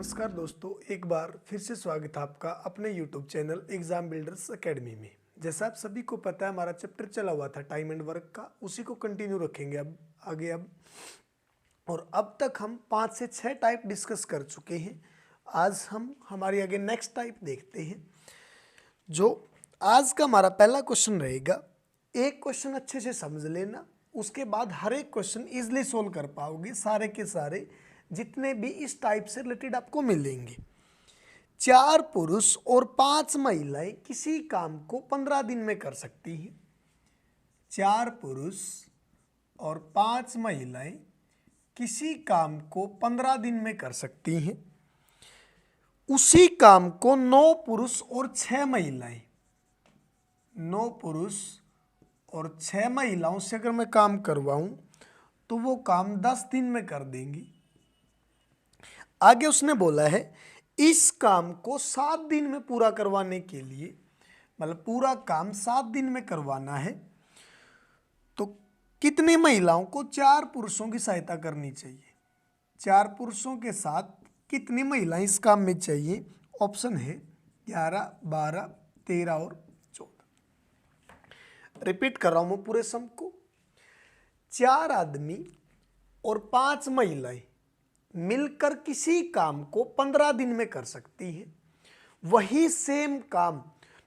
नमस्कार दोस्तों, एक बार फिर से स्वागत है आपका अपने YouTube channel exam builders academy में। जैसा आप सभी को पता है, हमारा चैप्टर चला हुआ था टाइम एंड वर्क का, उसी को कंटिन्यू रखेंगे अब आगे। और अब तक हम 5 से 6 टाइप डिस्कस कर चुके हैं। आज हम हमारी आगे नेक्स्ट टाइप देखते हैं। जो आज का हमारा पहला क्वेश्चन रहेगा, एक क्वेश्चन अच्छे से समझ लेना, उसके बाद हर एक क्वेश्चन ईजिली सोल्व कर पाओगे। सारे के सारे जितने भी इस टाइप से रिलेटेड आपको मिलेंगे। 4 पुरुष और 5 महिलाएं किसी काम को 15 दिन में कर सकती हैं। 4 पुरुष और 5 महिलाएं किसी काम को 15 दिन में कर सकती हैं। उसी काम को 9 पुरुष और 6 महिलाएं, 9 पुरुष और 6 महिलाओं से अगर मैं काम करवाऊं तो वो काम 10 दिन में कर देंगी। आगे उसने बोला है इस काम को 7 दिन में पूरा करवाने के लिए, मतलब पूरा काम 7 दिन में करवाना है, तो कितनी महिलाओं को 4 पुरुषों की सहायता करनी चाहिए। 4 पुरुषों के साथ कितनी महिलाएं इस काम में चाहिए। ऑप्शन है 11, 12, 13 और 14। रिपीट कर रहा हूं मैं पूरे सम को। 4 आदमी और 5 महिलाएं मिलकर किसी काम को 15 दिन में कर सकती हैं। वही सेम काम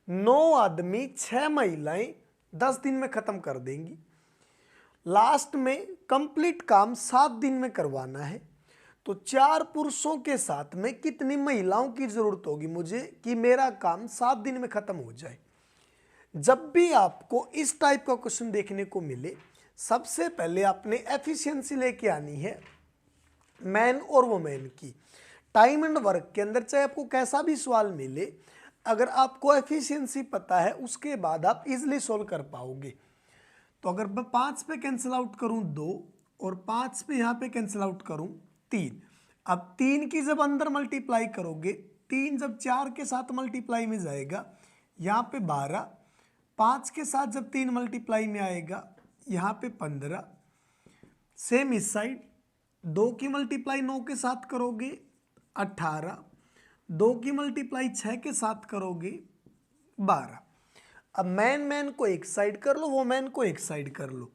9 आदमी 6 महिलाएं 10 दिन में खत्म कर देंगी। लास्ट में कंप्लीट काम 7 दिन में करवाना है, तो 4 पुरुषों के साथ में कितनी महिलाओं की जरूरत होगी मुझे कि मेरा काम 7 दिन में खत्म हो जाए। जब भी आपको इस टाइप का क्वेश्चन देखने को मिले, सबसे पहले आपने एफिशिएंसी लेके आनी है मैन और वुमेन की। टाइम एंड वर्क के अंदर चाहे आपको कैसा भी सवाल मिले, अगर आपको एफिशिएंसी पता है उसके बाद आप इजीली सोल्व कर पाओगे। तो अगर मैं 5 पे कैंसिल आउट करूं 2 और 5 पे यहाँ पे कैंसिल आउट करूं 3, अब 3 की जब अंदर मल्टीप्लाई करोगे, 3 जब 4 के साथ मल्टीप्लाई में जाएगा यहाँ पे 12, 5 के साथ जब 3 मल्टीप्लाई में आएगा यहाँ पे 15। सेम इस साइड 2 की मल्टीप्लाई 9 के साथ करोगे 18, 2 की मल्टीप्लाई 6 के साथ करोगे 12। अब मैन को एक साइड कर लो, वो मैन को एक साइड कर लो।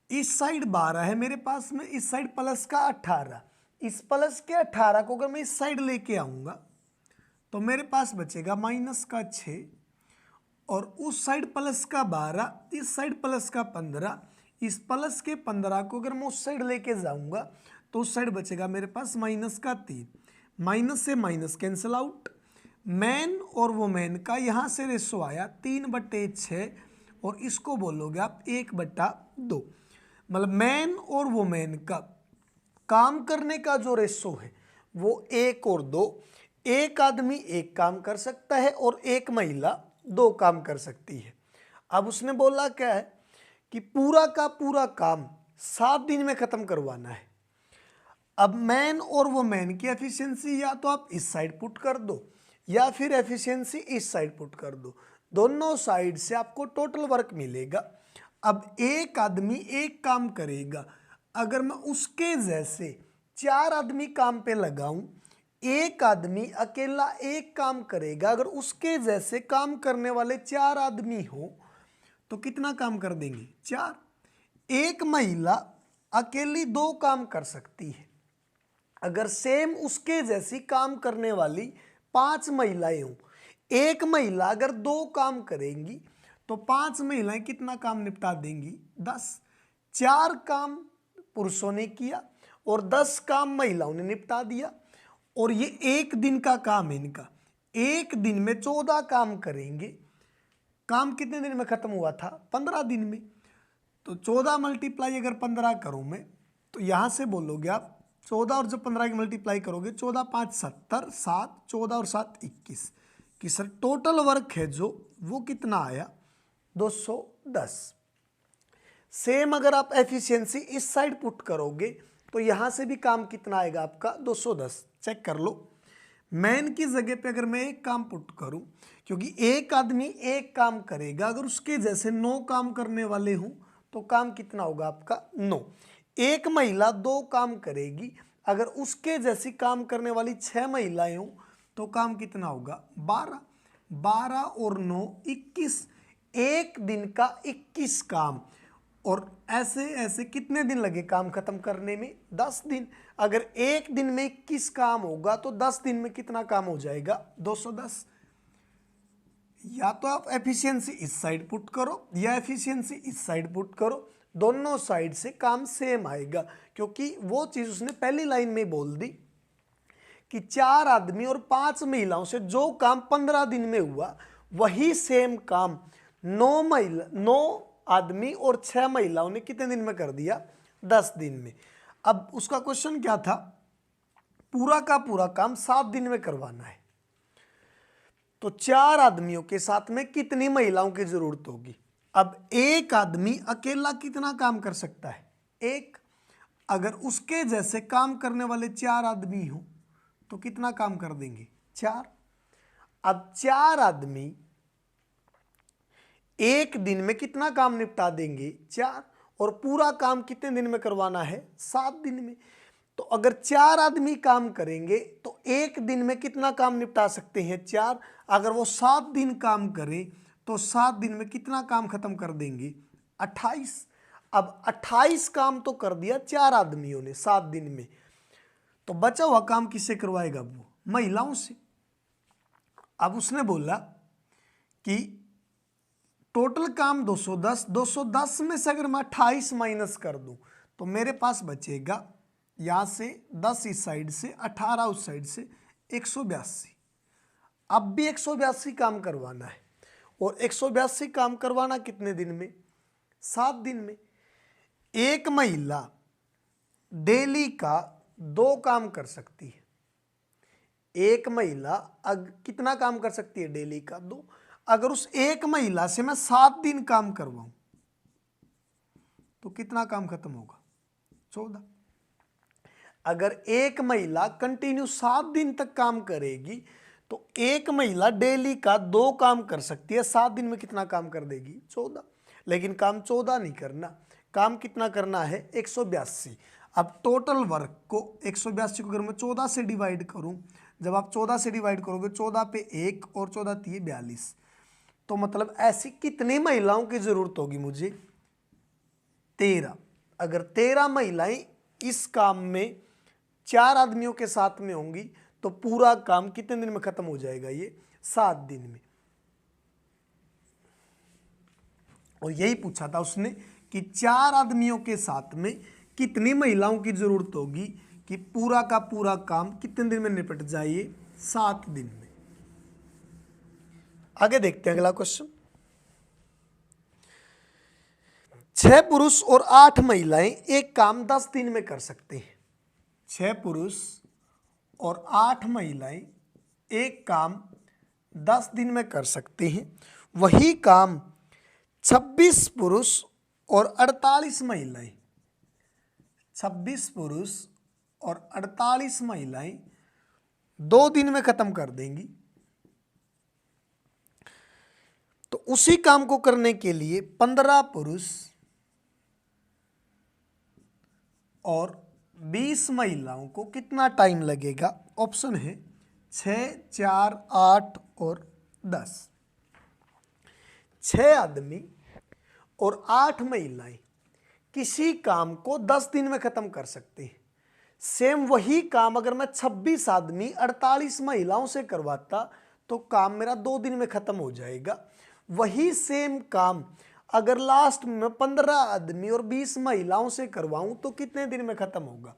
इस साइड 12 है मेरे पास में, इस साइड प्लस का 18। इस प्लस के 18 को अगर मैं इस साइड लेके आऊंगा तो मेरे पास बचेगा माइनस का 6, और उस साइड प्लस का 12, इस साइड प्लस का 15। इस प्लस के 15 को अगर मैं उस साइड लेके जाऊंगा तो उस साइड बचेगा मेरे पास माइनस का 3। माइनस से माइनस कैंसिल आउट। मैन और वुमेन का यहाँ से रेशो आया 3/6, और इसको बोलोगे आप 1/2। मतलब मैन और वुमेन का काम करने का जो रेशो है वो 1 और 2। एक आदमी एक काम कर सकता है और एक महिला 2 काम कर सकती है। अब उसने बोला क्या है कि पूरा का पूरा काम 7 दिन में खत्म करवाना है। अब मैन और वुमेन की एफिशिएंसी या तो आप इस साइड पुट कर दो या फिर एफिशिएंसी इस साइड पुट कर दो, दोनों साइड से आपको टोटल वर्क मिलेगा। अब एक आदमी एक काम करेगा, अगर मैं उसके जैसे 4 आदमी काम पे लगाऊं, एक आदमी अकेला एक काम करेगा, अगर उसके जैसे काम करने वाले 4 आदमी हो तो कितना काम कर देंगे 4। एक महिला अकेली 2 काम कर सकती है। अगर सेम उसके जैसी काम करने वाली 5 महिलाएं हों, एक महिला अगर 2 काम करेंगी तो 5 महिलाएं कितना काम निपटा देंगी 10। 4 काम पुरुषों ने किया और 10 काम महिलाओं ने निपटा दिया। और ये एक दिन का काम है इनका, एक दिन में 14 काम करेंगे। काम कितने दिन में खत्म हुआ था 15 दिन में, तो 14 मल्टीप्लाई अगर 15 करूं मैं तो यहां से बोलोगे आप 14 और जब 15 की मल्टीप्लाई करोगे 14 5 70, 7 14 और 7 21 कि सर टोटल वर्क है जो वो कितना आया 210। सेम अगर आप एफिशिएंसी इस साइड पुट करोगे तो यहां से भी काम कितना आएगा आपका 210। चेक कर लो, मैन की जगह पे अगर मैं एक काम पुट करूं, क्योंकि एक आदमी एक काम करेगा, अगर उसके जैसे 9 काम करने वाले हों तो काम कितना होगा आपका 9। एक महिला 2 काम करेगी, अगर उसके जैसी काम करने वाली 6 महिलाएं हो तो काम कितना होगा 12। 12 और 9 21, एक दिन का 21 काम। और ऐसे ऐसे कितने दिन लगे काम खत्म करने में 10 दिन। अगर एक दिन में 21 काम होगा तो 10 दिन में कितना काम हो जाएगा 210। या तो आप एफिशिएंसी इस साइड पुट करो या एफिशिएंसी इस साइड पुट करो, दोनों साइड से काम सेम आएगा, क्योंकि वो चीज उसने पहली लाइन में बोल दी कि 4 आदमी और 5 महिलाओं से जो काम 15 दिन में हुआ वही सेम काम 9 आदमी और 6 महिलाओं ने कितने दिन में कर दिया 10 दिन में। अब उसका क्वेश्चन क्या था, पूरा का पूरा काम 7 दिन में करवाना है, तो 4 आदमियों के साथ में कितनी महिलाओं की जरूरत होगी। अब एक आदमी अकेला कितना काम कर सकता है एक, अगर उसके जैसे काम करने वाले 4 आदमी हो तो कितना काम कर देंगे 4। अब 4 आदमी एक दिन में कितना काम निपटा देंगे 4, और पूरा काम कितने दिन में करवाना है 7 दिन में। तो अगर 4 आदमी काम करेंगे तो एक दिन में कितना काम निपटा सकते हैं 4, अगर वो 7 दिन काम करें तो 7 दिन में कितना काम खत्म कर देंगे 28। अब 28 काम तो कर दिया 4 आदमियों ने 7 दिन में, तो बचा हुआ काम किससे करवाएगा वो महिलाओं से। अब उसने बोला कि टोटल काम 210, 210 में से अगर मैं 28 माइनस कर दूं तो मेरे पास बचेगा यहां से 10 इस साइड से 18 उस साइड से 182। अब भी 182 काम करवाना है, और 182 काम करवाना कितने दिन में 7 दिन में। एक महिला डेली का 2 काम कर सकती है, एक महिला कितना काम कर सकती है डेली का 2। अगर उस एक महिला से मैं 7 दिन काम करवाऊं तो कितना काम खत्म होगा 14। अगर एक महिला कंटिन्यू 7 दिन तक काम करेगी तो एक महिला डेली का 2 काम कर सकती है, 7 दिन में कितना काम कर देगी 14। लेकिन काम 14 नहीं करना, काम कितना करना है 182। अब टोटल वर्क को 182 को अगर मैं 14 से डिवाइड करूं, जब आप 14 से डिवाइड करोगे 14 पे 1 और 14 3 42, तो मतलब ऐसी कितनी महिलाओं की जरूरत होगी मुझे 13। अगर 13 महिलाएं इस काम में 4 आदमियों के साथ में होंगी तो पूरा काम कितने दिन में खत्म हो जाएगा ये 7 दिन में। और यही पूछा था उसने कि 4 आदमियों के साथ में कितनी महिलाओं की जरूरत होगी कि पूरा का पूरा काम कितने दिन में निपट जाए 7 दिन में। आगे देखते हैं अगला क्वेश्चन। 6 पुरुष और 8 महिलाएं एक काम 10 दिन में कर सकते हैं। 6 पुरुष और 8 महिलाएं एक काम 10 दिन में कर सकते हैं, वही काम 26 पुरुष और 48 महिलाएं, 26 पुरुष और 48 महिलाएं 2 दिन में खत्म कर देंगी। तो उसी काम को करने के लिए 15 पुरुष और 20 महिलाओं को कितना टाइम लगेगा। ऑप्शन है 6, 4, 8 और 10। 6 आदमी और 8 महिलाएं किसी काम को 10 दिन में खत्म कर सकते हैं। सेम वही काम अगर मैं 26 आदमी 48 महिलाओं से करवाता तो काम मेरा 2 दिन में खत्म हो जाएगा। वही सेम काम अगर लास्ट में 15 आदमी और 20 महिलाओं से करवाऊं तो कितने दिन में खत्म होगा।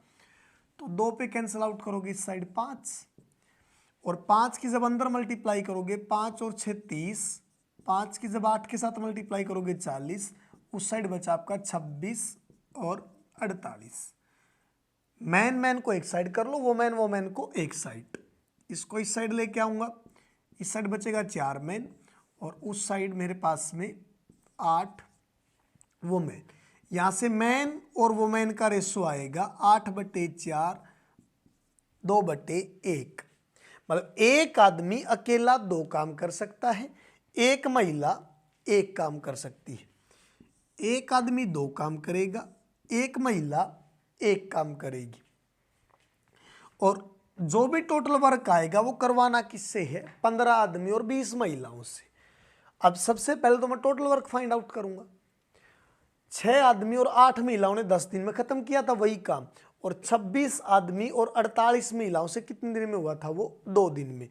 तो 2 पे कैंसिल आउट करोगे इस साइड 5, और 5 की जब अंदर मल्टीप्लाई करोगे 5 और 6 30, 5 की जब 8 के साथ मल्टीप्लाई करोगे 40, उस साइड बचा आपका 26 और 48। मैन को एक साइड कर लो, वो मैन को एक साइड, इसको इस साइड लेके आऊंगा, इस साइड बचेगा 4 मैन और उस साइड मेरे पास में 8 वुमेन। यहाँ से मैन और वुमेन का रेशो आएगा 8/4 2/1। मतलब एक आदमी अकेला 2 काम कर सकता है, एक महिला 1 काम कर सकती है। एक आदमी 2 काम करेगा, एक महिला 1 काम करेगी। और जो भी टोटल वर्क आएगा वो करवाना किससे है? 15 आदमी और 20 महिलाओं से। अब सबसे पहले तो मैं टोटल वर्क फाइंड आउट करूंगा। 6 आदमी और 8 महिलाओं ने 10 दिन में खत्म किया था वही काम, और 26 आदमी और 48 महिलाओं से कितने दिन में हुआ था? वो 2 दिन में।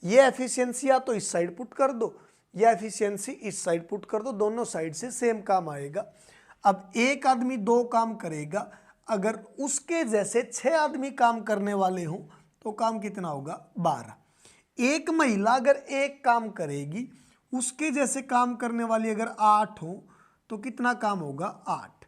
ये एफिशिएंसी या तो इस साइड पुट कर दो या एफिशिएंसी इस साइड पुट कर दो, दोनों साइड से सेम काम आएगा। अब एक आदमी 2 काम करेगा, अगर उसके जैसे 6 आदमी काम करने वाले हों तो काम कितना होगा? 12। एक महिला अगर एक काम करेगी, उसके जैसे काम करने वाली अगर 8 हो तो कितना काम होगा? 8।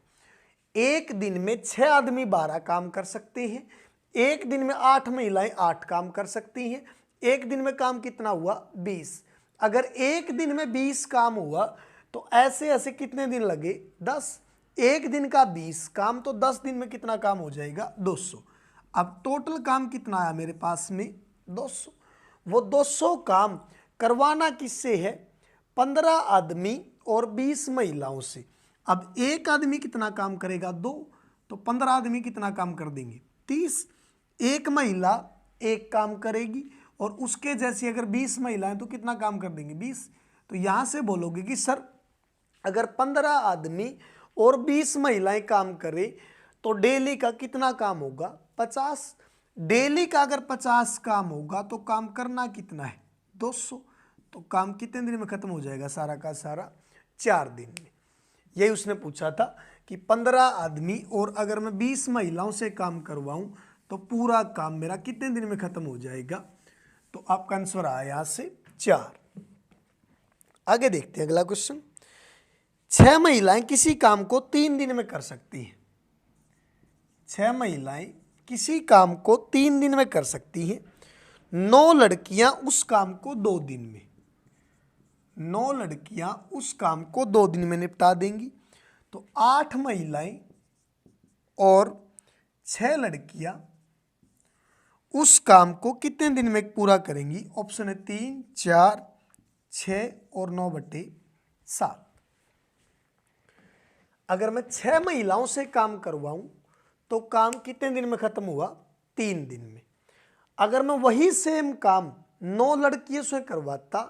एक दिन में 6 आदमी 12 काम कर सकते हैं, एक दिन में 8 महिलाएं 8 काम कर सकती हैं। एक दिन में काम कितना हुआ? 20। अगर एक दिन में 20 काम हुआ तो ऐसे ऐसे कितने दिन लगे? 10। एक दिन का 20 काम, तो 10 दिन में कितना काम हो जाएगा? 200। अब टोटल काम कितना आया मेरे पास में? 200। वो 200 काम करवाना किससे है? 15 आदमी और 20 महिलाओं से। अब एक आदमी कितना काम करेगा? 2। तो 15 आदमी कितना काम कर देंगे? 30। एक महिला एक काम करेगी और उसके जैसी अगर 20 महिलाएं तो कितना काम कर देंगे? 20। तो यहां से बोलोगे कि सर अगर 15 आदमी और 20 महिलाएं काम करें तो डेली का कितना काम होगा? 50। डेली का अगर 50 काम होगा तो काम करना कितना है? 200। तो काम कितने दिन में खत्म हो जाएगा? सारा का सारा 4 दिन में। यही उसने पूछा था कि 15 आदमी और अगर मैं 20 महिलाओं से काम करवाऊं तो पूरा काम मेरा कितने दिन में खत्म हो जाएगा? तो आपका आंसर आया यहां से 4। आगे देखते हैं अगला क्वेश्चन। 6 महिलाएं किसी काम को 3 दिन में कर सकती हैं। 6 महिलाएं किसी काम को 3 दिन में कर सकती हैं। 9 लड़कियां उस काम को 2 दिन में। 9 लड़कियां उस काम को 2 दिन में निपटा देंगी। तो 8 महिलाएं और 6 लड़कियां उस काम को कितने दिन में पूरा करेंगी? ऑप्शन है 3, 4, 6 और 9/7। अगर मैं 6 महिलाओं से काम करवाऊं तो काम कितने दिन में खत्म हुआ? 3 दिन में। अगर मैं वही सेम काम 9 लड़कियों से करवाता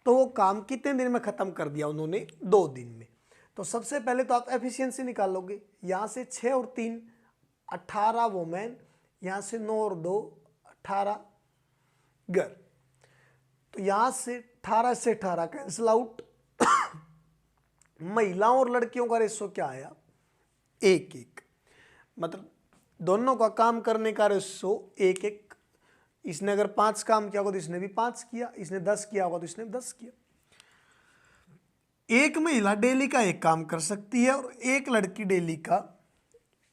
तो वो काम कितने दिन में खत्म कर दिया उन्होंने? 2 दिन में। तो सबसे पहले तो आप एफिशिएंसी निकालोगे। यहां से 6 और 3 18 वोमेन, यहां से 9 और 2 18 गर्ल। तो यहां से 18 से 18 कैंसिल आउट। महिलाओं और लड़कियों का रेशो क्या आया? 1-1। मतलब दोनों का काम करने का रेशो 1-1। इसने अगर 5 काम किया होगा तो इसने भी 5 किया, इसने 10 किया होगा तो इसने 10 किया। एक महिला डेली का 1 काम कर सकती है और एक लड़की डेली का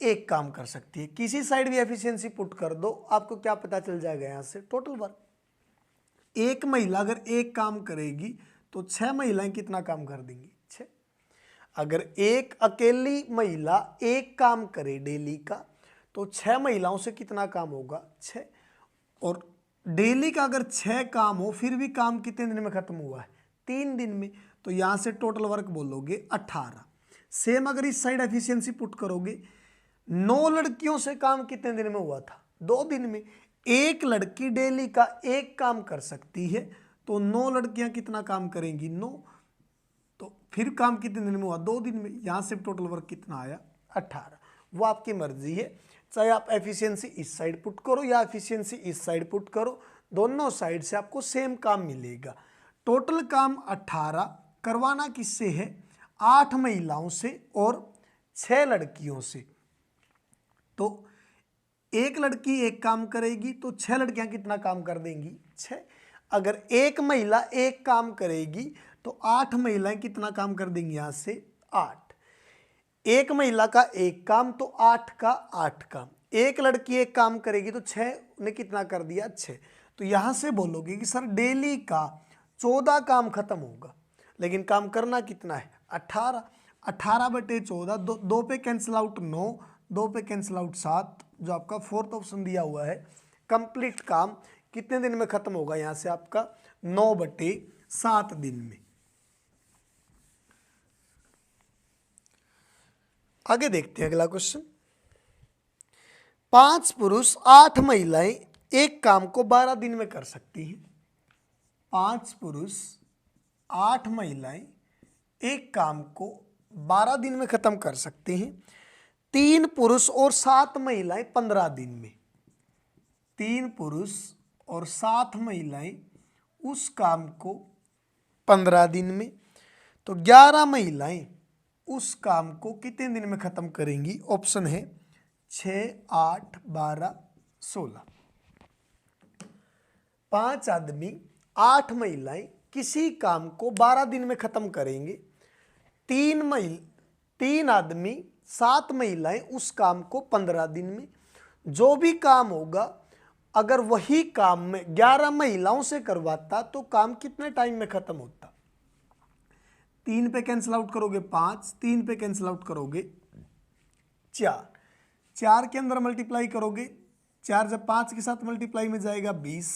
1 काम कर सकती है। किसी साइड भी एफिशिएंसी पुट कर दो, आपको क्या पता चल जाएगा? यहां से टोटल वर्क। एक महिला अगर 1 काम करेगी तो 6 महिलाएं कितना काम कर देंगी? 6। अगर एक अकेली महिला 1 काम करे डेली का तो 6 महिलाओं से कितना काम होगा? 6। और डेली का अगर 6 काम हो फिर भी काम कितने दिन में खत्म हुआ है? 3 दिन में। तो यहां से टोटल वर्क बोलोगे 18। सेम अगर इस साइड एफिशिएंसी पुट करोगे, 9 लड़कियों से काम कितने दिन में हुआ था? 2 दिन में। एक लड़की डेली का 1 काम कर सकती है तो 9 लड़कियां कितना काम करेंगी? 9। तो फिर काम कितने दिन में हुआ? 2 दिन में। यहां से टोटल वर्क कितना आया? 18। वो आपकी मर्जी है, चाहे आप एफिशिएंसी इस साइड पुट करो या एफिशिएंसी इस साइड पुट करो, दोनों साइड से आपको सेम काम मिलेगा। टोटल काम 18 करवाना किससे है? 8 महिलाओं से और 6 लड़कियों से। तो एक लड़की 1 काम करेगी तो 6 लड़कियां कितना काम कर देंगी? 6। अगर एक महिला 1 काम करेगी तो 8 महिलाएं कितना काम कर देंगी? यहां से 8। एक महिला का 1 काम तो 8 का 8 काम। एक लड़की 1 काम करेगी तो 6 ने कितना कर दिया? 6। तो यहां से बोलोगे कि सर डेली का 14 काम खत्म होगा, लेकिन काम करना कितना है? 18। 18/14, 2 पे कैंसिल आउट 9, 2 पे कैंसिल आउट 7, जो आपका 4th ऑप्शन दिया हुआ है। कंप्लीट काम कितने दिन में खत्म होगा? यहां से आपका 9/7 दिन में। आगे देखते हैं अगला क्वेश्चन। 5 पुरुष 8 महिलाएं एक काम को 12 दिन में कर सकती हैं। 5 पुरुष 8 महिलाएं एक काम को 12 दिन में खत्म कर सकती हैं। 3 पुरुष और 7 महिलाएं 15 दिन में। 3 पुरुष और 7 महिलाएं उस काम को 15 दिन में। तो 11 महिलाएं उस काम को कितने दिन में खत्म करेंगी? ऑप्शन है 6, 8, 12, 16। 5 आदमी 8 महिलाएं किसी काम को 12 दिन में खत्म करेंगे। 3 आदमी 7 महिलाएं उस काम को 15 दिन में। जो भी काम होगा अगर वही काम में 11 महिलाओं से करवाता तो काम कितने टाइम में खत्म होता? 3 पे कैंसिल आउट करोगे 5, 3 पे कैंसिल आउट करोगे 4, 4 के अंदर मल्टीप्लाई करोगे 4 जब 5 के साथ मल्टीप्लाई में जाएगा 20,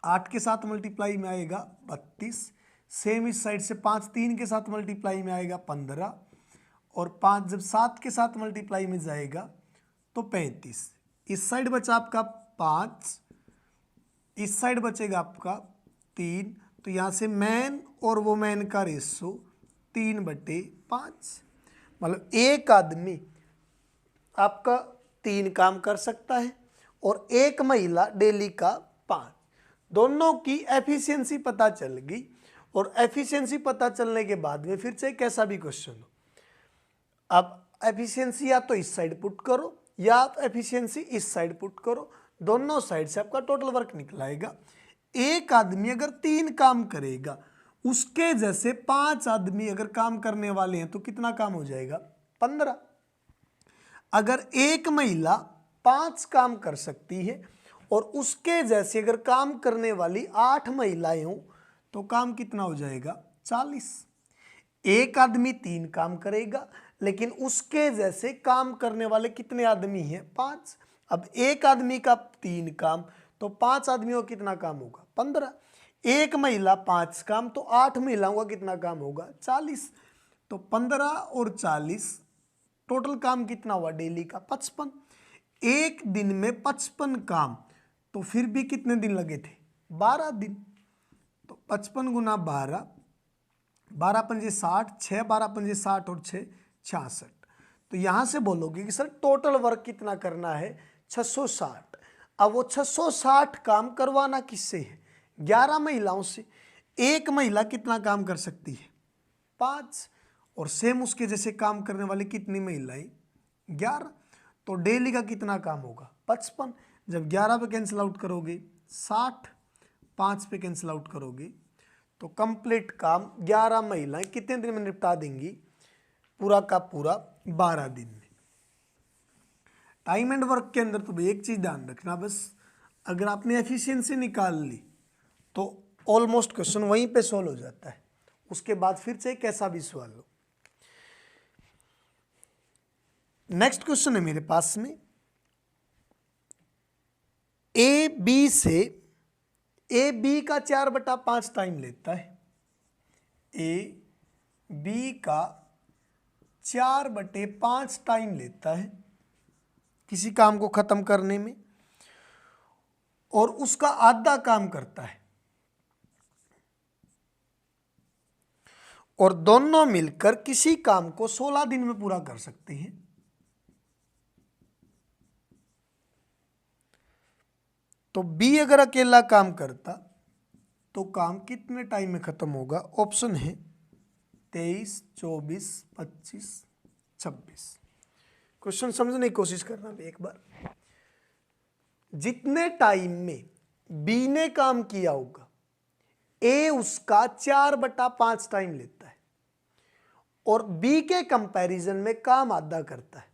8 के साथ मल्टीप्लाई में आएगा 32, सेम इस साइड से 5 3 के साथ मल्टीप्लाई में आएगा 15, और 5 जब 7 के साथ मल्टीप्लाई में जाएगा तो 35। इस साइड बचा आपका 5, इस साइड बचेगा आपका 3, तो यहाँ से मैन और वोमेन का रेशो 3/5। मतलब एक आदमी आपका 3 काम कर सकता है और एक महिला डेली का 5। दोनों की एफिशिएंसी पता चल गई, और एफिशिएंसी पता चलने के बाद में फिर चाहे कैसा भी क्वेश्चन हो, अब एफिशिएंसी या तो इस साइड पुट करो या आप एफिशिएंसी इस साइड पुट करो, दोनों साइड से आपका टोटल वर्क निकलाएगा। एक आदमी अगर 3 काम करेगा, उसके जैसे 5 आदमी अगर काम करने वाले हैं तो कितना काम हो जाएगा? 15। अगर एक महिला 5 काम कर सकती है और उसके जैसे अगर काम करने वाली 8 महिलाएं हों तो काम कितना हो जाएगा? 40। एक आदमी 3 काम करेगा लेकिन उसके जैसे काम करने वाले कितने आदमी हैं? 5। अब एक आदमी का 3 काम तो 5 आदमियों का कितना काम होगा? 15। एक महिला 5 काम तो 8 महिलाओं का कितना काम होगा? 40। तो 15 और 40 टोटल काम कितना हुआ डेली का? 55। एक दिन में 55 काम, तो फिर भी कितने दिन लगे थे? 12 दिन। तो 55 गुना 12, 12 पंजे 60, 6 12 पंजे 60 और 6 66। तो यहाँ से बोलोगे कि सर टोटल वर्क कितना करना है? 660। अब वो 660 काम करवाना किससे है? 11 महिलाओं से। एक महिला कितना काम कर सकती है? 5। और सेम उसके जैसे काम करने वाली कितनी महिलाएं? 11। तो डेली का कितना काम होगा? 55। जब 11 पे कैंसिल आउट करोगे 60, 5 पे कैंसिल आउट करोगे तो कंप्लीट काम 11 महिलाएं कितने दिन में निपटा देंगी? पूरा का पूरा 12 दिन में। टाइम एंड वर्क के अंदर तो एक चीज ध्यान रखना, बस अगर आपने एफिशिएंसी निकाल ली तो ऑलमोस्ट क्वेश्चन वहीं पे सोल्व हो जाता है। उसके बाद फिर से कैसा भी सवाल लो। नेक्स्ट क्वेश्चन है मेरे पास में, ए बी से ए बी का 4/5 टाइम लेता है। ए बी का 4/5 टाइम लेता है किसी काम को खत्म करने में, और उसका आधा काम करता है, और दोनों मिलकर किसी काम को 16 दिन में पूरा कर सकते हैं। तो बी अगर अकेला काम करता तो काम कितने टाइम में खत्म होगा? ऑप्शन है 23, 24, 25, 26। क्वेश्चन समझने की कोशिश करना एक बार। जितने टाइम में बी ने काम किया होगा, ए उसका 4/5 टाइम लेता है और बी के कंपैरिजन में काम आधा करता है।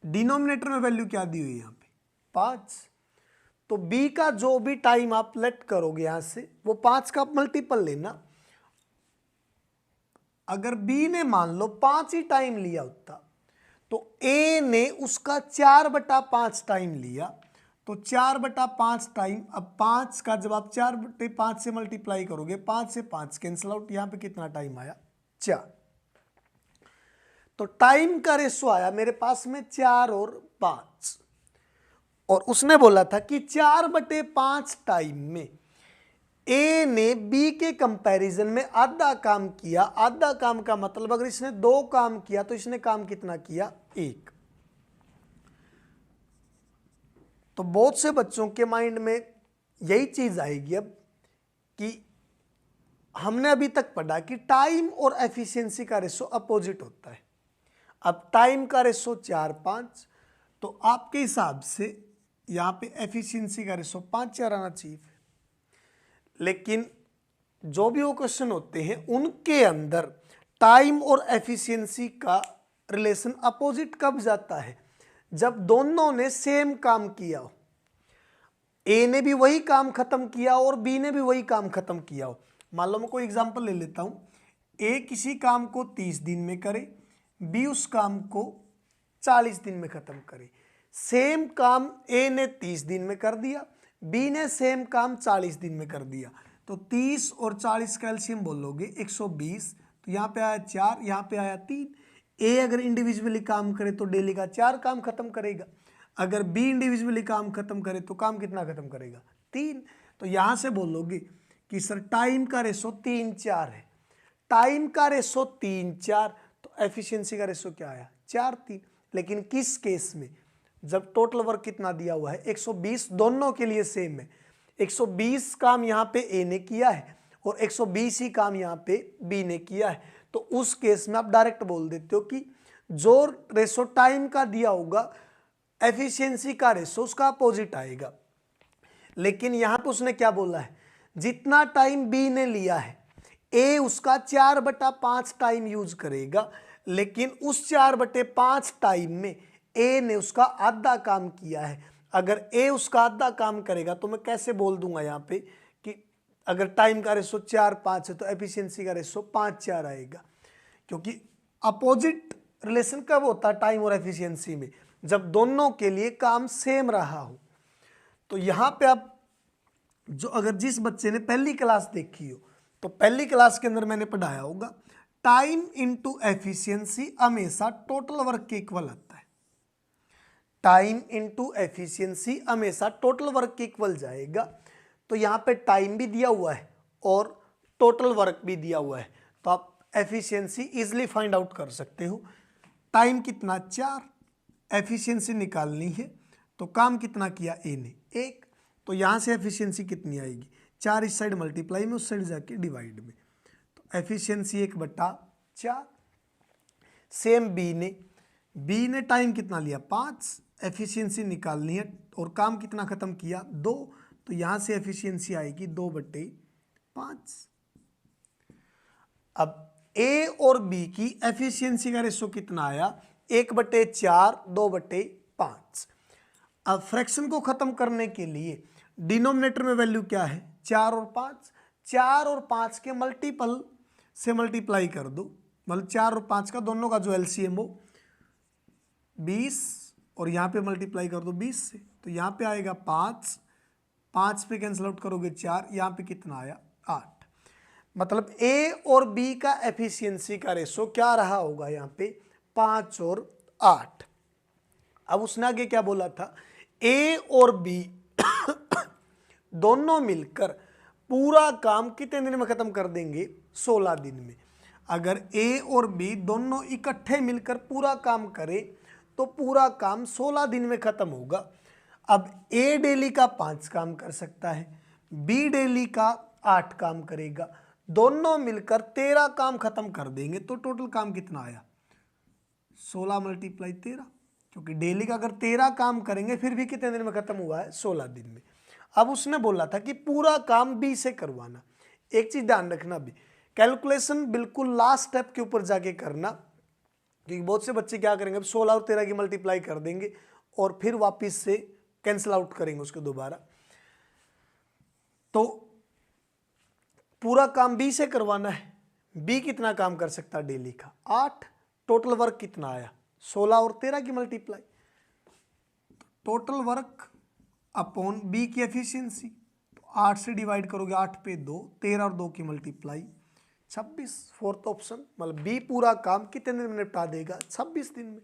डिनोमिनेटर में वैल्यू क्या दी हुई है? यहां पे 5। तो बी का जो भी टाइम आप लेट करोगे यहां से वो 5 का मल्टीपल लेना। अगर बी ने मान लो 5 ही टाइम लिया होता तो ए ने उसका 4/5 टाइम लिया, तो 4/5 टाइम, अब 5 का जब आप 4/5 से मल्टीप्लाई करोगे 5 से 5 कैंसिल आउट, यहां पे कितना टाइम आया? 4। तो टाइम का रेशो आया मेरे पास में 4 और 5। और उसने बोला था कि 4/5 टाइम में ए ने बी के कंपैरिजन में आधा काम किया। आधा काम का मतलब अगर इसने 2 काम किया तो इसने काम कितना किया? 1। तो बहुत से बच्चों के माइंड में यही चीज आएगी अब कि हमने अभी तक पढ़ा कि टाइम और एफिशिएंसी का रेशो अपोजिट होता है। अब टाइम का रेशो 4/5, तो आपके हिसाब से यहाँ पे एफिशिएंसी का रेशो 5/4 आना चाहिए। लेकिन जो भी वो क्वेश्चन होते हैं उनके अंदर टाइम और एफिशिएंसी का रिलेशन अपोजिट कब जाता है? जब दोनों ने सेम काम किया हो, ए ने भी वही काम खत्म किया और बी ने भी वही काम खत्म किया हो। मान लो मैं कोई एग्जांपल ले लेता हूं, ए किसी काम को 30 दिन में करे, बी उस काम को 40 दिन में खत्म करे। सेम काम ए ने 30 दिन में कर दिया, बी ने सेम काम 40 दिन में कर दिया, तो 30 और 40 का एलसीएम बोलोगे 120, तो यहाँ पे आया 4, यहाँ पे आया 3। ए अगर इंडिविजुअली काम करे तो डेली का 4 काम खत्म करेगा, अगर बी इंडिविजुअली काम खत्म करे तो काम कितना खत्म करेगा? 3। तो यहाँ से बोलोगे कि सर टाइम का रेशो 3/4 है। टाइम का रेशो 3/4, तो एफिशिएंसी का रेशो क्या आया? 4/3। लेकिन किस केस में? जब टोटल वर्क कितना दिया हुआ है? 120, दोनों के लिए सेम है। 120 काम यहाँ पे ए ने किया है और 120 ही काम यहाँ पे बी ने किया है, तो उस केस में आप डायरेक्ट बोल देते हो कि जो रेशो टाइम का दिया होगा एफिशिएंसी का रेशो उसका अपोजिट आएगा। लेकिन यहाँ पे उसने क्या बोला है? जितना टाइम बी ने लिया है ए उसका 4/5 टाइम यूज करेगा, लेकिन उस 4/5 टाइम में ए ने उसका आधा काम किया है। अगर ए उसका आधा काम करेगा तो मैं कैसे बोल दूंगा यहाँ पे कि अगर टाइम का रेशो 4/5 है तो एफिशिएंसी का रेशो 5/4 आएगा, क्योंकि अपोजिट रिलेशन कब होता है टाइम और एफिशिएंसी में? जब दोनों के लिए काम सेम रहा हो। तो यहाँ पे आप जो अगर जिस बच्चे ने पहली क्लास देखी हो तो पहली क्लास के अंदर मैंने पढ़ाया होगा टाइम इनटू एफिशिएंसी हमेशा टोटल वर्क के इक्वल आता है। टाइम इनटू एफिशिएंसी हमेशा टोटल वर्क के इक्वल जाएगा। तो यहाँ पे टाइम भी दिया हुआ है और टोटल वर्क भी दिया हुआ है, तो आप एफिशिएंसी इजिली फाइंड आउट कर सकते हो। टाइम कितना? 4, एफिशिएंसी निकालनी है तो काम कितना किया ए ने? 1, तो यहाँ से एफिशिएंसी कितनी आएगी? 4 इस साइड मल्टीप्लाई में, उस साइड जाके डिवाइड में, तो एफिशिएंसी 1/4। सेम बी ने टाइम कितना लिया? 5, एफिशिएंसी निकालनी है और काम कितना खत्म किया? 2, तो यहाँ से एफिशिएंसी आएगी 2/5। अब ए और बी की एफिशिएंसी का रेशो कितना आया? 1/4, 2/5। अब फ्रैक्शन को खत्म करने के लिए डिनोमिनेटर में वैल्यू क्या है? 4 और 5। 4 और 5 के मल्टीपल से मल्टीप्लाई कर दो, मतलब 4 और 5 का दोनों का जो एलसीएम हो 20, और यहाँ पे मल्टीप्लाई कर दो 20 से, तो यहाँ पे आएगा 5, 5 पे कैंसिल आउट करोगे 4, यहाँ पे कितना आया? 8। मतलब ए और बी का एफिशिएंसी का रेशो क्या रहा होगा यहाँ पे? 5 और 8। अब उसने आगे क्या बोला था? ए और बी दोनों मिलकर पूरा काम कितने दिन में खत्म कर देंगे? 16 दिन में। अगर ए और बी दोनों इकट्ठे मिलकर पूरा काम करें तो पूरा काम 16 दिन में खत्म होगा। अब ए डेली का 5 काम कर सकता है, बी डेली का 8 काम करेगा, दोनों मिलकर 13 काम खत्म कर देंगे, तो टोटल काम कितना आया? 16 × 13, क्योंकि डेली का अगर 13 काम करेंगे फिर भी कितने दिन में खत्म हुआ है? 16 दिन में। अब उसने बोला था कि पूरा काम बी से करवाना। एक चीज ध्यान रखना, भी कैलकुलेशन बिल्कुल लास्ट स्टेप के ऊपर जाके करना, क्योंकि बहुत से बच्चे क्या करेंगे? अब 16 और 13 की मल्टीप्लाई कर देंगे और फिर वापस से कैंसिल आउट करेंगे उसके दोबारा। तो पूरा काम बी से करवाना है। बी कितना काम कर सकता है डेली का? 8। टोटल वर्क कितना आया? 16 और 13 की multiply, total work upon B की एफिशिएंसी, तो 8 से डिवाइड करोगे 8 पे 2, 13 और 2 की मल्टीप्लाई 26। फोर्थ ऑप्शन, मतलब बी पूरा काम कितने दिन में निपटा देगा? 26 दिन में।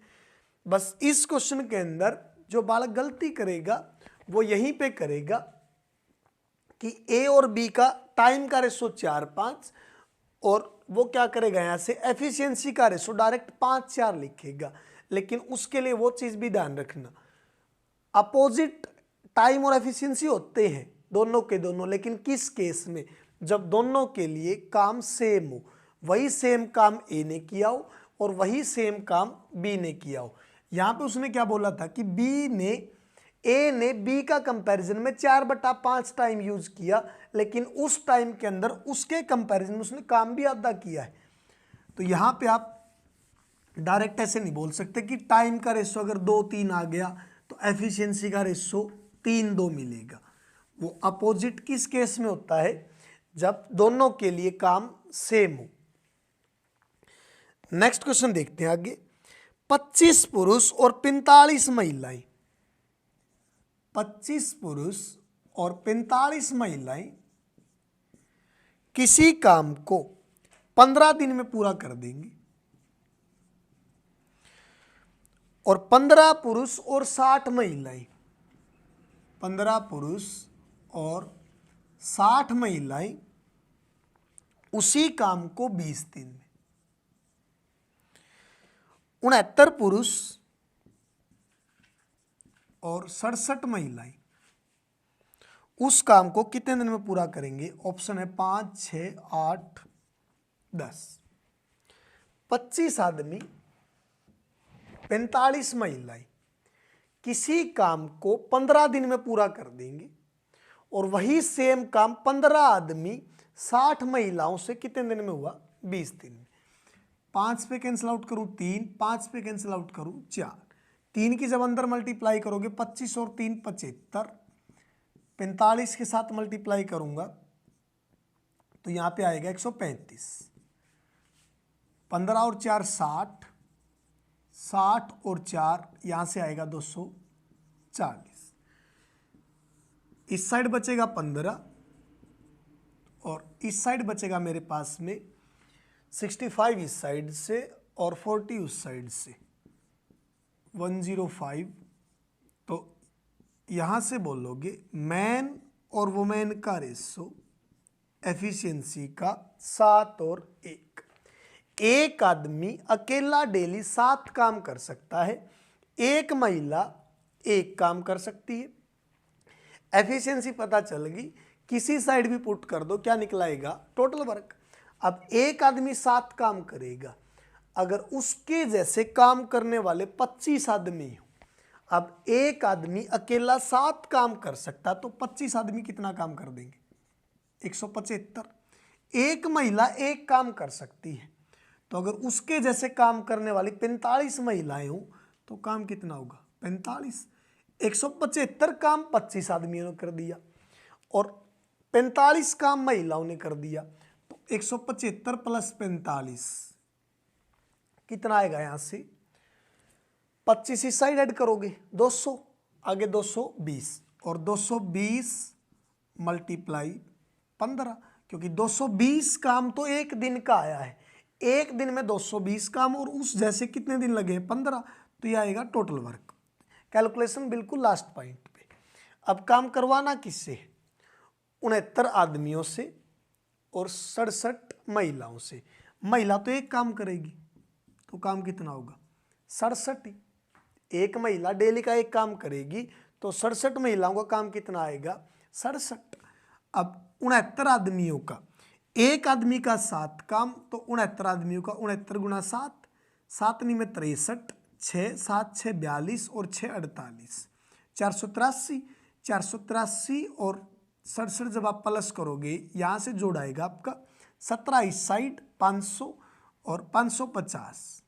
बस इस क्वेश्चन के अंदर जो बालक गलती करेगा वो यहीं पे करेगा कि ए और बी का टाइम का रेशो 4-5 और वो क्या करेगा यहाँ से एफिशिएंसी का रेशो डायरेक्ट 5-4 लिखेगा। लेकिन उसके लिए वो चीज़ भी ध्यान रखना, अपोजिट टाइम और एफिशिएंसी होते हैं दोनों के दोनों, लेकिन किस केस में, जब दोनों के लिए काम सेम हो, वही सेम काम ए ने किया हो और वही सेम काम बी ने किया हो। यहाँ पे उसने क्या बोला था कि ए ने बी का कंपैरिजन में 4/5 टाइम यूज किया, लेकिन उस टाइम के अंदर उसके कंपैरिजन में उसने काम भी आधा किया है। तो यहाँ पे आप डायरेक्ट ऐसे नहीं बोल सकते कि टाइम का रेशो अगर 2-3 आ गया तो एफिशिएंसी का रेशो 3-2 मिलेगा। वो अपोजिट किस केस में होता है, जब दोनों के लिए काम सेम हो। नेक्स्ट क्वेश्चन देखते हैं आगे। 25 पुरुष और 45 महिलाएं, 25 पुरुष और 45 महिलाएं किसी काम को 15 दिन में पूरा कर देंगी और 15 पुरुष और 60 महिलाएं, 15 पुरुष और 60 महिलाएं उसी काम को 20 दिन में, 69 पुरुष और 67 महिलाएं उस काम को कितने दिन में पूरा करेंगे? ऑप्शन है 5, 6, 8, 10। 25 आदमी 45 महिलाएं किसी काम को 15 दिन में पूरा कर देंगे और वही सेम काम 15 आदमी 60 महिलाओं से कितने दिन में हुआ? 20 दिन में। 5 पे कैंसिल आउट करूं 3, 5 पे कैंसिल आउट करूं 4, 3 की जब अंदर मल्टीप्लाई करोगे 25 और 3 75, 45 के साथ मल्टीप्लाई करूंगा तो यहां पे आएगा 135, 15 और 4 60, 60 और 4 यहां से आएगा 240। इस साइड बचेगा 15 और इस साइड बचेगा मेरे पास में 65 इस साइड से और 40 उस साइड से, 105। तो यहां से बोलोगे मैन और वुमेन का रेशो एफिशिएंसी का 7 और 1। एक आदमी अकेला डेली 7 काम कर सकता है, एक महिला 1 काम कर सकती है। एफिशिएंसी पता चल गई, किसी साइड भी पुट कर दो, क्या निकलाएगा? Total work. अब एक आदमी 7 काम करेगा, अगर उसके जैसे काम करने वाले 25 आदमी हो, अब एक आदमी अकेला 7 काम कर सकता तो 25 आदमी कितना काम कर देंगे? 175। एक महिला 1 काम कर सकती है, तो अगर उसके जैसे काम करने वाली 45 महिलाएं हो तो काम कितना होगा? 45। 175 काम 25 आदमियों ने कर दिया और 45 काम महिलाओं ने कर दिया, तो 175 प्लस 45 कितना आएगा? यहां से 25 इस साइड ऐड करोगे 200, आगे 220 और 220 मल्टीप्लाई 15, क्योंकि 220 काम तो एक दिन का आया है, एक दिन में 220 काम और उस जैसे कितने दिन लगे? 15। तो यह आएगा टोटल वर्क। कैलकुलेशन बिल्कुल लास्ट पॉइंट पे। अब काम करवाना किससे? 69 आदमियों से और 67 महिलाओं से। महिला तो 1 काम करेगी, तो काम कितना होगा? 67 ही। एक महिला डेली का 1 काम करेगी तो 67 महिलाओं का काम कितना आएगा? 67। अब 69 आदमियों का, एक आदमी का 7 काम, तो 69 आदमियों का 69 गुणा 7, 7 में 63, 6 7 6 42 और 6 48, 483। 483 और 67 जब आप प्लस करोगे यहाँ से जोड़ आएगा आपका 17 इस साइड 500 और 550।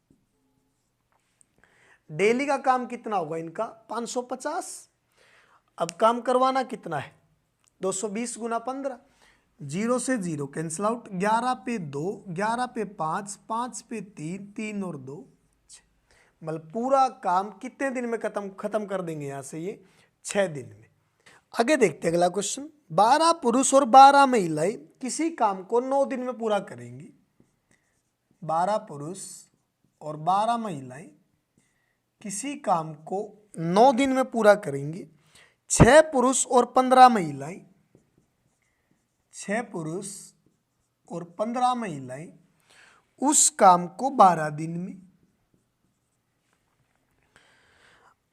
डेली का काम कितना होगा इनका? 550। अब काम करवाना कितना है? 220 गुना 15, 0 से 0 कैंसिल आउट, 11 पे 2, 11 पे 5, 5 पे 3, 3 और 2 6। मतलब पूरा काम कितने दिन में खत्म कर देंगे? यहाँ से ये 6 दिन में। आगे देखते हैं अगला क्वेश्चन। 12 पुरुष और 12 महिलाएं किसी काम को 9 दिन में पूरा करेंगी। 12 पुरुष और 12 महिलाएं किसी काम को 9 दिन में पूरा करेंगे, 6 पुरुष और 15 महिलाएं, 6 पुरुष और 15 महिलाएं उस काम को 12 दिन में,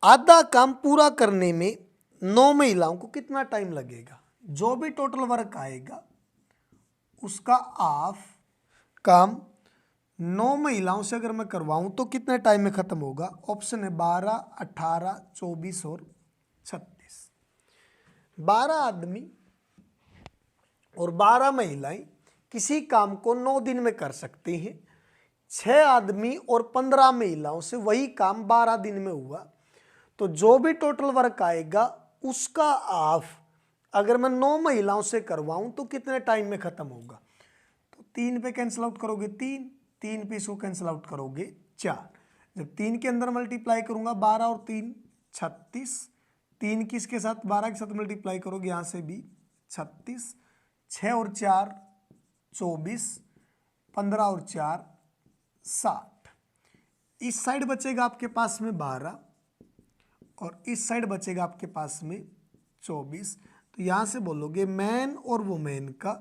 आधा काम पूरा करने में 9 महिलाओं को कितना टाइम लगेगा? जो भी टोटल वर्क आएगा उसका हाफ काम 9 महिलाओं से अगर मैं करवाऊं तो कितने टाइम में खत्म होगा? ऑप्शन है 12, 18, 24 और 36। 12 आदमी और 12 महिलाएं किसी काम को 9 दिन में कर सकते हैं। 6 आदमी और 15 महिलाओं से वही काम 12 दिन में हुआ, तो जो भी टोटल वर्क आएगा उसका हाफ अगर मैं 9 महिलाओं से करवाऊं तो कितने टाइम में खत्म होगा? तो 3 पे कैंसिल आउट करोगे 3 पे इसको कैंसिल आउट करोगे 4। जब 3 के अंदर मल्टीप्लाई करूंगा 12 और 3 36, 3 किसके साथ 12 के साथ मल्टीप्लाई करोगे यहाँ से भी 36, 6 और 4 24, 15 और 4 60। इस साइड बचेगा आपके पास में 12 और इस साइड बचेगा आपके पास में 24। तो यहाँ से बोलोगे मैन और वुमेन का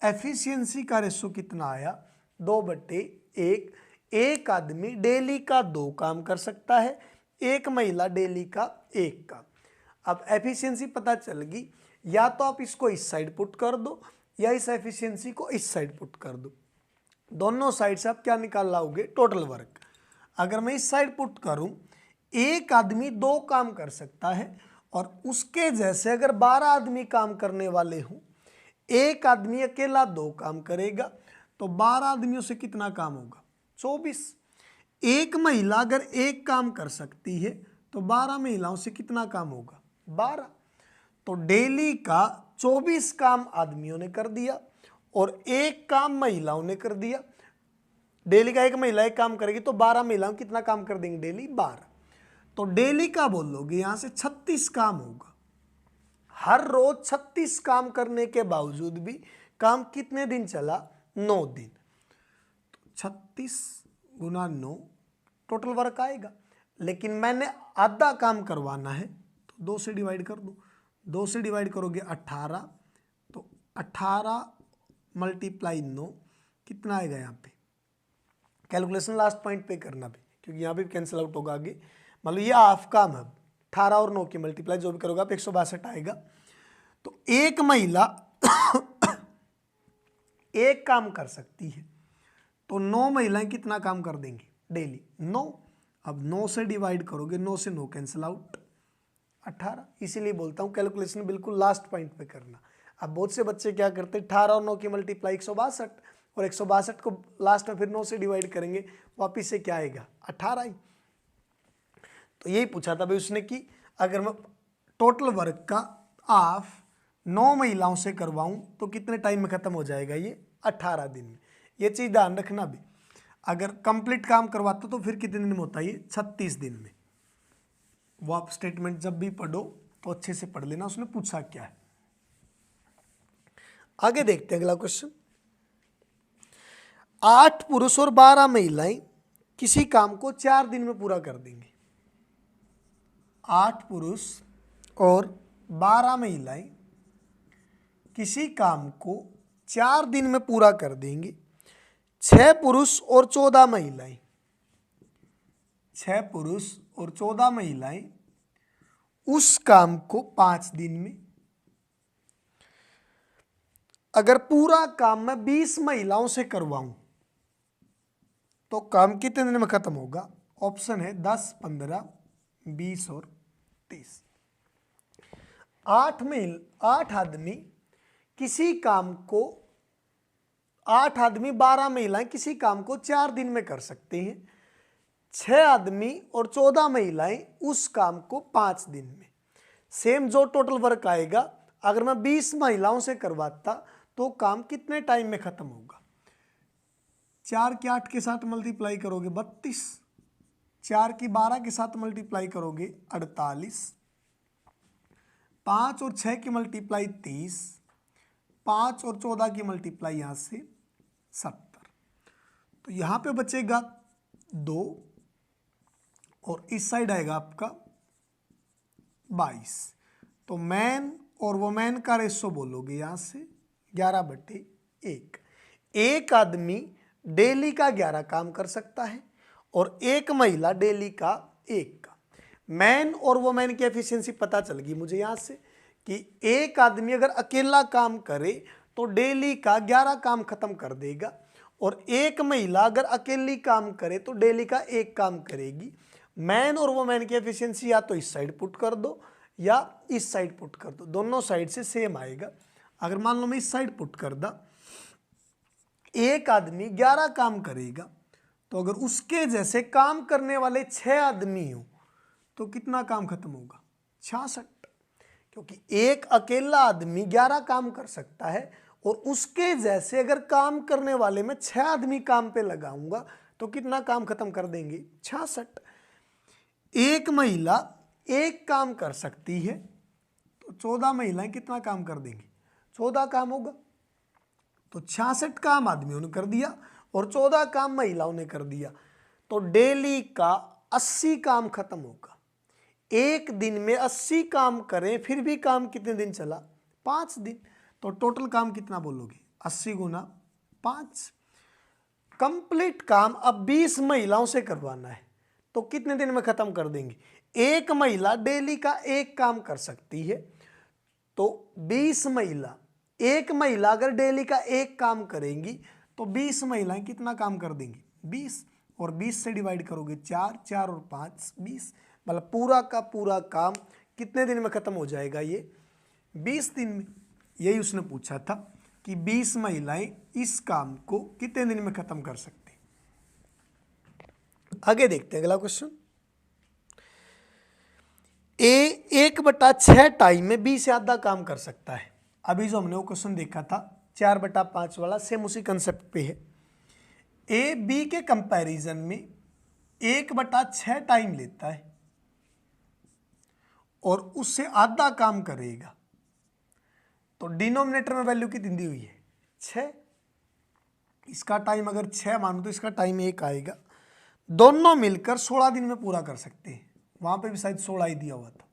एफिशिएंसी का रेशो कितना आया? 2/1। एक आदमी डेली का 2 काम कर सकता है, एक महिला डेली का 1 काम। अब एफिशिएंसी पता चल गई, या तो आप इसको इस साइड पुट कर दो या इस एफिशिएंसी को इस साइड पुट कर दो। दोनों साइड से आप क्या निकाल लाओगे? Total work. अगर मैं इस साइड पुट करूं, एक आदमी 2 काम कर सकता है और उसके जैसे अगर 12 आदमी काम करने वाले हों, एक आदमी अकेला 2 काम करेगा, तो 12 आदमियों से कितना काम होगा? 24। एक महिला अगर 1 काम कर सकती है तो 12 महिलाओं से कितना काम होगा? 12। तो डेली का 24 काम आदमियों ने कर दिया और 1 काम महिलाओं ने कर दिया। डेली का 1 महिला 1 काम करेगी तो 12 महिलाओं कितना काम कर देंगे? डेली 12। तो डेली का बोलोगे यहां से 36 काम होगा। हर रोज 36 काम करने के बावजूद भी काम कितने दिन चला? 9 दिन। तो 36 गुना 9 टोटल वर्क आएगा, लेकिन मैंने आधा काम करवाना है तो 2 से डिवाइड कर दो। 2 से डिवाइड करोगे 18, तो 18 मल्टीप्लाई 9 कितना आएगा? यहाँ पे कैलकुलेशन लास्ट पॉइंट पे करना भी, क्योंकि यहाँ पे कैंसिल आउट होगा आगे। मान लो ये हाफ काम है, 18 और 9 की मल्टीप्लाई जो भी करोगे आप 162 आएगा। तो एक महिला 1 काम कर सकती है, तो 9 महिलाएं कितना काम कर देंगी डेली? 9। अब 9 से डिवाइड करोगे, 9 से 9 कैंसिल आउट 18। इसीलिए बोलता हूँ कैलकुलेशन बिल्कुल लास्ट पॉइंट पे करना। अब बहुत से बच्चे क्या करते हैं, 18 और 9 की मल्टीप्लाई 162 और 162 को लास्ट में फिर 9 से डिवाइड करेंगे, वापिस से क्या आएगा? 18 ही। तो यही पूछा था भाई उसने कि अगर मैं टोटल वर्क का हाफ 9 महिलाओं से करवाऊं तो कितने टाइम में खत्म हो जाएगा? ये 18 दिन में। ये चीज़ ध्यान रखना भी, अगर कंप्लीट काम करवाता तो फिर कितने दिन में होता है? ये 36 दिन में। वो आप स्टेटमेंट जब भी पढ़ो तो अच्छे से पढ़ लेना, उसने पूछा क्या है। आगे देखते हैं अगला क्वेश्चन। 8 पुरुष और 12 महिलाएं किसी काम को 4 दिन में पूरा कर देंगे। 8 पुरुष और 12 महिलाएं किसी काम को 4 दिन में पूरा कर देंगे। 6 पुरुष और 14 महिलाएं, 6 पुरुष और 14 महिलाएं उस काम को 5 दिन में। अगर पूरा काम मैं 20 महिलाओं से करवाऊं तो काम कितने दिन में खत्म होगा? ऑप्शन है 10, 15, 20 और 30। 8 आदमी किसी काम को 8 आदमी 12 महिलाएं किसी काम को 4 दिन में कर सकते हैं। 6 आदमी और 14 महिलाएं उस काम को 5 दिन में। सेम जो टोटल वर्क आएगा, अगर मैं 20 महिलाओं से करवाता तो काम कितने टाइम में खत्म होगा? 4 की 8 के साथ मल्टीप्लाई करोगे 32, 4 की 12 के साथ मल्टीप्लाई करोगे 48, 5 और 6 की मल्टीप्लाई 30, 5 और 14 की मल्टीप्लाई यहाँ से 70। तो यहाँ पे बचेगा 2 और इस साइड आएगा आपका 22। तो मैन और वोमेन का रेशो बोलोगे यहाँ से 11/1। एक आदमी डेली का 11 काम कर सकता है और एक महिला डेली का 1 का। मैन और वोमेन की एफिशिएंसी पता चल गई मुझे यहाँ से कि एक आदमी अगर अकेला काम करे तो डेली का 11 काम खत्म कर देगा और एक महिला अगर अकेली काम करे तो डेली का 1 काम करेगी। मैन और वोमेन की एफिशिएंसी या तो इस साइड पुट कर दो या इस साइड पुट कर दो, दोनों साइड से सेम आएगा। अगर मान लो मैं इस साइड पुट कर दा, एक आदमी 11 काम करेगा तो अगर उसके जैसे काम करने वाले 6 आदमी हो तो कितना काम खत्म होगा? 66। क्योंकि एक अकेला आदमी 11 काम कर सकता है और उसके जैसे अगर काम करने वाले में 6 आदमी काम पे लगाऊंगा तो कितना काम खत्म कर देंगे? 66। एक महिला 1 काम कर सकती है तो 14 महिलाएं कितना काम कर देंगी? 14 काम होगा। तो 66 काम आदमियों ने कर दिया और 14 काम महिलाओं ने कर दिया, तो डेली का 80 काम खत्म होगा। एक दिन में 80 काम करें फिर भी काम कितने दिन चला? 5 दिन। तो टोटल काम कितना बोलोगे? 80 गुना 5। कंप्लीट काम अब 20 महिलाओं से करवाना है तो कितने दिन में खत्म कर देंगे? एक महिला डेली का 1 काम कर सकती है तो 20 महिला, एक महिला अगर डेली का 1 काम करेंगी तो 20 महिलाएं कितना काम कर देंगी? 20। और 20 से डिवाइड करोगे 4, 4 और 5 20, मतलब पूरा का पूरा काम कितने दिन में खत्म हो जाएगा? ये 20 दिन में। यही उसने पूछा था कि 20 महिलाएं इस काम को कितने दिन में खत्म कर सकती। आगे देखते हैं अगला क्वेश्चन। ए 1/6 टाइम में बी से आधा काम कर सकता है। अभी जो हमने वो क्वेश्चन देखा था 4/5 वाला, सेम उसी कंसेप्ट पे है। ए बी के कंपैरिजन में 1/6 टाइम लेता है और उससे आधा काम करेगा तो डिनोमिनेटर में वैल्यू कितनी दी हुई है? 6। इसका टाइम अगर 6 मानो तो इसका टाइम 1 आएगा। दोनों मिलकर 16 दिन में पूरा कर सकते हैं। वहां पे भी शायद 16 ही दिया हुआ था।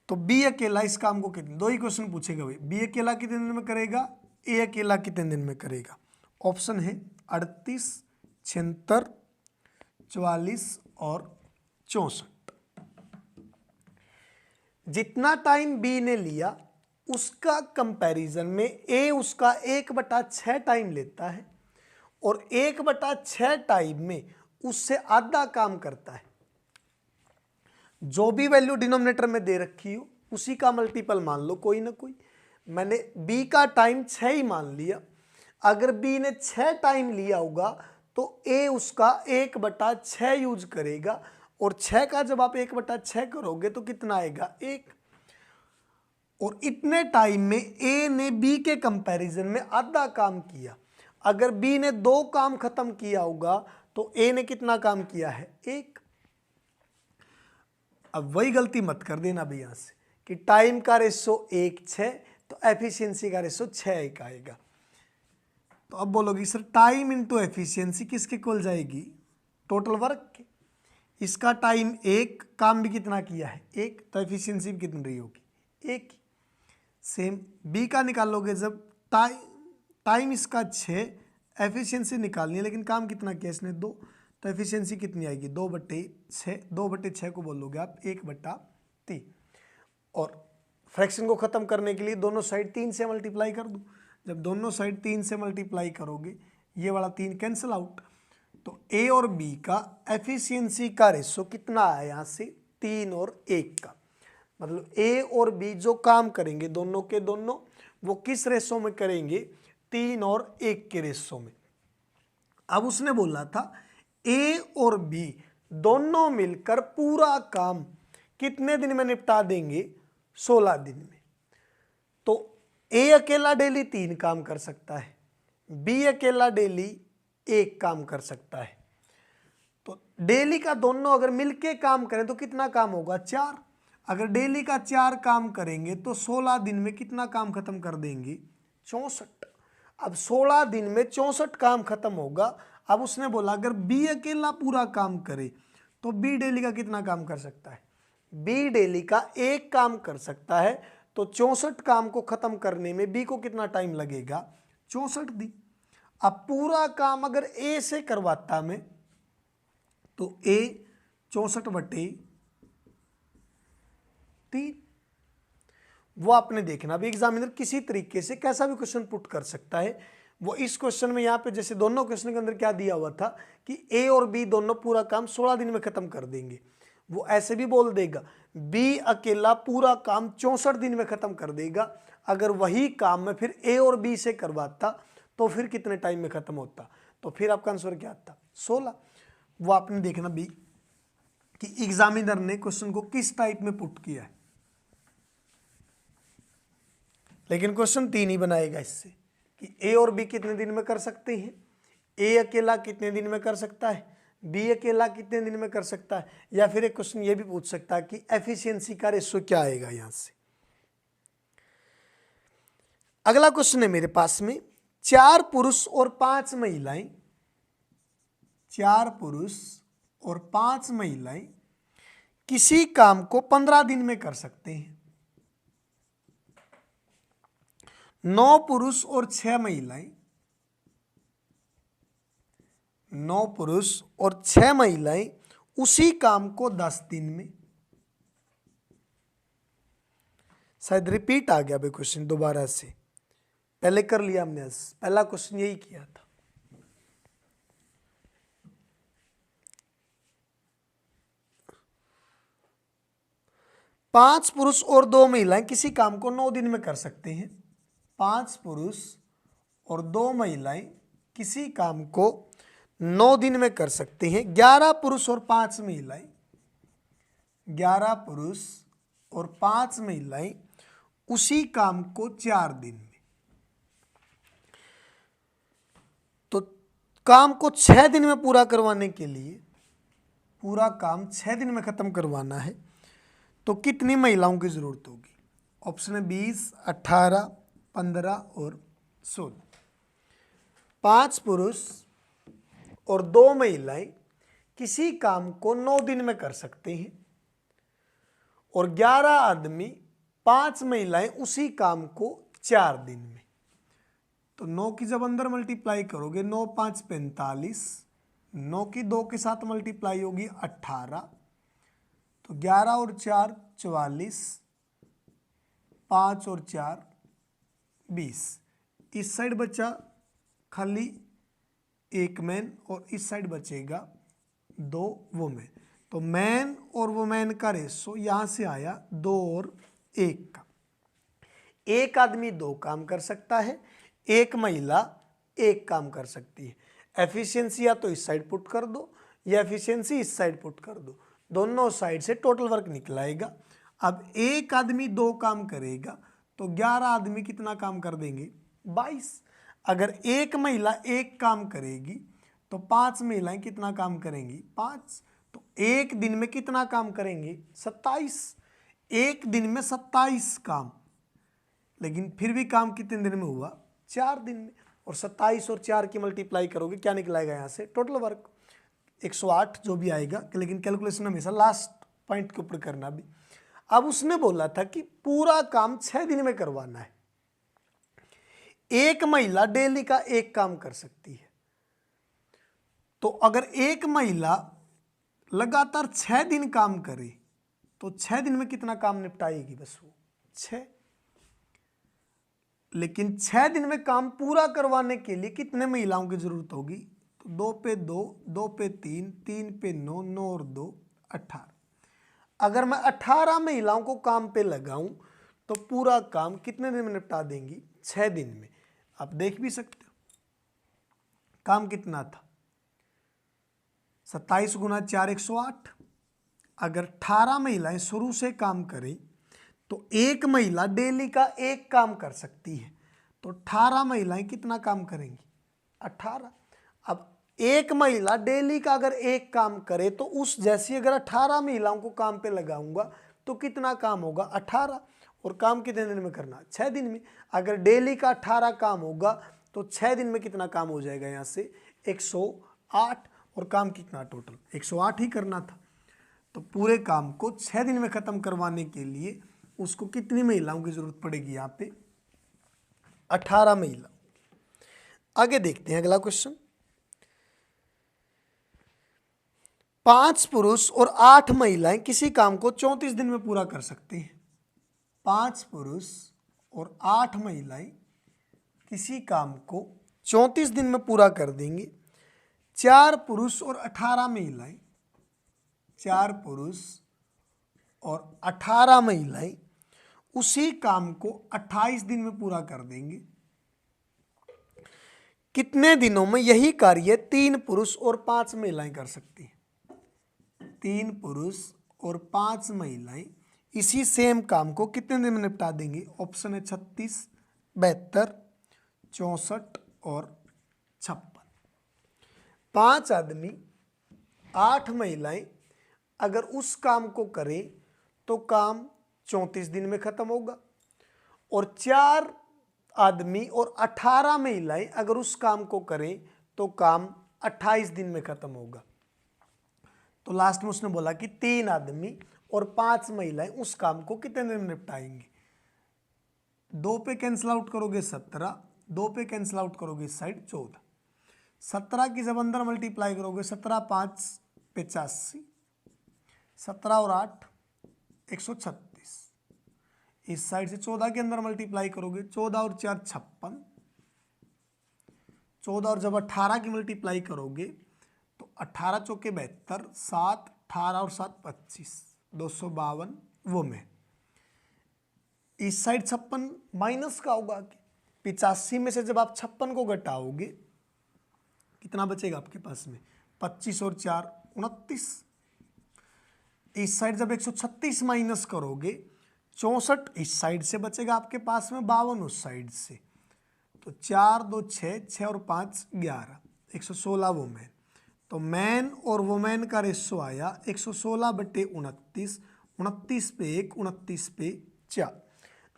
तो बी अकेला इस काम को कितने, 2 ही क्वेश्चन पूछेगा भाई। बी अकेला कितने दिन में करेगा, ए अकेला कितने दिन में करेगा? ऑप्शन है 38, 76, 44 और 64। जितना टाइम बी ने लिया उसका कंपैरिजन में ए उसका 1/6 टाइम लेता है और 1/6 टाइम में उससे आधा काम करता है। जो भी वैल्यू डिनोमिनेटर में दे रखी हो उसी का मल्टीपल मान लो कोई ना कोई। मैंने बी का टाइम 6 ही मान लिया। अगर बी ने 6 टाइम लिया होगा तो ए उसका 1/6 यूज करेगा और 6 का जब आप 1/6 करोगे तो कितना आएगा? 1। और इतने टाइम में ए ने बी के कंपैरिजन में आधा काम किया। अगर बी ने 2 काम खत्म किया होगा तो ए ने कितना काम किया है? 1। अब वही गलती मत कर देना भी यहां से कि टाइम का रेशो 1:6 तो एफिशिएंसी का रेशो 6:1 आएगा। तो अब बोलोगी सर टाइम इंटू एफिशिएंसी किसके इक्वल जाएगी? टोटल वर्क के। इसका टाइम 1, काम भी कितना किया है? 1, तो एफिशिएंसी भी कितनी रही होगी? 1। सेम बी का निकालोगे जब टाइम इसका 6, एफिशिएंसी निकालनी है लेकिन काम कितना किया इसने? 2, तो एफिशिएंसी कितनी आएगी? 2/6। 2/6 को बोलोगे आप 1/3। और फ्रैक्शन को खत्म करने के लिए दोनों साइड 3 से मल्टीप्लाई कर दो। जब दोनों साइड 3 से मल्टीप्लाई करोगे ये वाला 3 कैंसिल आउट, तो ए और बी का एफिशिएंसी का रेशो कितना आया यहाँ से? 3 और 1 का। मतलब ए और बी जो काम करेंगे दोनों के दोनों वो किस रेशो में करेंगे? 3 और 1 के रेशो में। अब उसने बोला था ए और बी दोनों मिलकर पूरा काम कितने दिन में निपटा देंगे? 16 दिन में। तो ए अकेला डेली 3 काम कर सकता है, बी अकेला डेली 1 काम कर सकता है। तो डेली का दोनों अगर मिलके काम करें तो कितना काम होगा? 4। अगर डेली का 4 काम करेंगे तो 16 दिन में कितना काम खत्म कर देंगे? 64। अब 16 दिन में 64 काम खत्म होगा। अब उसने बोला अगर बी अकेला पूरा काम करे तो बी डेली का कितना काम कर सकता है? बी डेली का एक काम कर सकता है, तो 64 काम को खत्म करने में बी को कितना टाइम लगेगा? 64 दिन। अब पूरा काम अगर ए से करवाता मैं, तो ए 64/3। वो आपने देखना भी, एग्जामिनर किसी तरीके से कैसा भी क्वेश्चन पुट कर सकता है। वो इस क्वेश्चन में यहाँ पे जैसे दोनों क्वेश्चन के अंदर क्या दिया हुआ था कि ए और बी दोनों पूरा काम 16 दिन में खत्म कर देंगे, वो ऐसे भी बोल देगा बी अकेला पूरा काम 64 दिन में खत्म कर देगा। अगर वही काम मैं फिर ए और बी से करवाता तो फिर कितने टाइम में खत्म होता? तो फिर आपका आंसर क्या आता? 16। वो आपने देखना भी कि एग्जामिनर ने क्वेश्चन को किस टाइप में पुट किया है। लेकिन क्वेश्चन 3 ही बनाएगा इससे कि ए और बी कितने दिन में कर सकते हैं, ए अकेला कितने दिन में कर सकता है, बी अकेला कितने दिन में कर सकता है, या फिर एक क्वेश्चन ये भी पूछ सकता है कि एफिशिएंसी का रेशो क्या आएगा यहां से। अगला क्वेश्चन है मेरे पास में, 4 पुरुष और 5 महिलाएं, 4 पुरुष और 5 महिलाएं किसी काम को 15 दिन में कर सकते हैं। 9 पुरुष और 6 महिलाएं, 9 पुरुष और 6 महिलाएं उसी काम को 10 दिन में। शायद रिपीट आ गया भाई क्वेश्चन दोबारा से, पहले कर लिया हमने, पहला क्वेश्चन यही किया था। पांच पुरुष और 2 महिलाएं किसी काम को 9 दिन में कर सकते हैं। 5 पुरुष और 2 महिलाएं किसी काम को 9 दिन में कर सकते हैं। 11 पुरुष और 5 महिलाएं, 11 पुरुष और 5 महिलाएं उसी काम को 4 दिन में। तो काम को 6 दिन में पूरा करवाने के लिए, पूरा काम 6 दिन में खत्म करवाना है, तो कितनी महिलाओं की जरूरत होगी? ऑप्शन है 20, 18, 15 और 16। 5 पुरुष और 2 महिलाएं किसी काम को 9 दिन में कर सकते हैं, और 11 आदमी, 5 महिलाएं उसी काम को 4 दिन में। तो 9 की जब अंदर मल्टीप्लाई करोगे, 9 5 45, 9 की 2 के साथ मल्टीप्लाई होगी 18, तो 11 और 4 44, 5 और 4 20। इस साइड बचा खाली एक मैन और इस साइड बचेगा 2 वुमेन। तो मैन और वुमेन का रेशो यहां से आया 2 और 1 का। एक आदमी 2 काम कर सकता है, एक महिला 1 काम कर सकती है। एफिशिएंसी या तो इस साइड पुट कर दो या एफिशिएंसी इस साइड पुट कर दो, दोनों साइड से टोटल वर्क निकलाएगा। अब एक आदमी 2 काम करेगा तो 11 आदमी कितना काम कर देंगे? 22। अगर एक महिला 1 काम करेगी तो 5 महिलाएं कितना काम करेंगी? 5। तो एक दिन में कितना काम करेंगे? 27। एक दिन में 27 काम, लेकिन फिर भी काम कितने दिन में हुआ? 4 दिन में। और 27 और 4 की मल्टीप्लाई करोगे, क्या निकलाएगा यहाँ से? टोटल वर्क 108 जो भी आएगा, लेकिन कैलकुलेशन हमेशा लास्ट पॉइंट के ऊपर करना भी। अब उसने बोला था कि पूरा काम 6 दिन में करवाना है। एक महिला डेली का 1 काम कर सकती है, तो अगर एक महिला लगातार 6 दिन काम करे तो 6 दिन में कितना काम निपटाएगी? बस वो 6। लेकिन 6 दिन में काम पूरा करवाने के लिए कितने महिलाओं की जरूरत होगी? तो 2 पे 2, 2 पे 3, 3 पे 9, 9 और 2 18। अगर मैं 18 महिलाओं को काम पे लगाऊं तो पूरा काम कितने दिन में निपटा देंगी? 6 दिन में। आप देख भी सकते हो काम कितना था, 27 गुना 4 108। अगर 18 महिलाएं शुरू से काम करें तो एक महिला डेली का 1 काम कर सकती है, तो 18 महिलाएं कितना काम करेंगी? 18। अब एक महिला डेली का अगर 1 काम करे तो उस जैसी अगर 18 महिलाओं को काम पे लगाऊंगा तो कितना काम होगा? 18। और काम कितने दिन में करना? 6 दिन में। अगर डेली का 18 काम होगा तो 6 दिन में कितना काम हो जाएगा? यहाँ से 108। और काम कितना टोटल? 108 ही करना था। तो पूरे काम को 6 दिन में खत्म करवाने के लिए उसको कितनी महिलाओं की जरूरत पड़ेगी? यहाँ पे 18 महिला। आगे देखते हैं अगला क्वेश्चन। 5 पुरुष और 8 महिलाएं किसी काम को 34 दिन में पूरा कर सकती हैं। 5 पुरुष और 8 महिलाएं किसी काम को 34 दिन में पूरा कर देंगे। 4 पुरुष और 18 महिलाएं, 4 पुरुष और 18 महिलाएं उसी काम को 28 दिन में पूरा कर देंगे। कितने दिनों में यही कार्य 3 पुरुष और 5 महिलाएं कर सकती हैं? 3 पुरुष और 5 महिलाएं इसी सेम काम को कितने दिन में निपटा देंगे? ऑप्शन है 36, 72, 64 और 56। 5 आदमी 8 महिलाएं अगर उस काम को करें तो काम 34 दिन में खत्म होगा, और 4 आदमी और 18 महिलाएं अगर उस काम को करें तो काम 28 दिन में खत्म होगा। तो लास्ट में उसने बोला कि 3 आदमी और 5 महिलाएं उस काम को कितने दिन में निपटाएंगे? 2 पे कैंसिल आउट करोगे 17, 2 पे कैंसिल आउट करोगे इस साइड 14, 17 की जब अंदर मल्टीप्लाई करोगे 17 5 85, 17 और 8 136, इस साइड से 14 के अंदर मल्टीप्लाई करोगे 14 और 4 56, 14 और जब 18 की मल्टीप्लाई करोगे तो 18 चौके 72, 7 18 और 7 25, 252 वो में। इस साइड 56 माइनस का होगा कि 85 में से जब आप 56 को घटाओगे कितना बचेगा आपके पास में? 25 और 4 29। इस साइड जब 136 माइनस करोगे 64 इस साइड से बचेगा आपके पास में, 52 उस साइड से, तो 4 2 6, 6 और 5 11, 116 वोमेन। तो मैन और वोमेन का रेशो आया 116/29, 29 पे 1, 29 पे 4।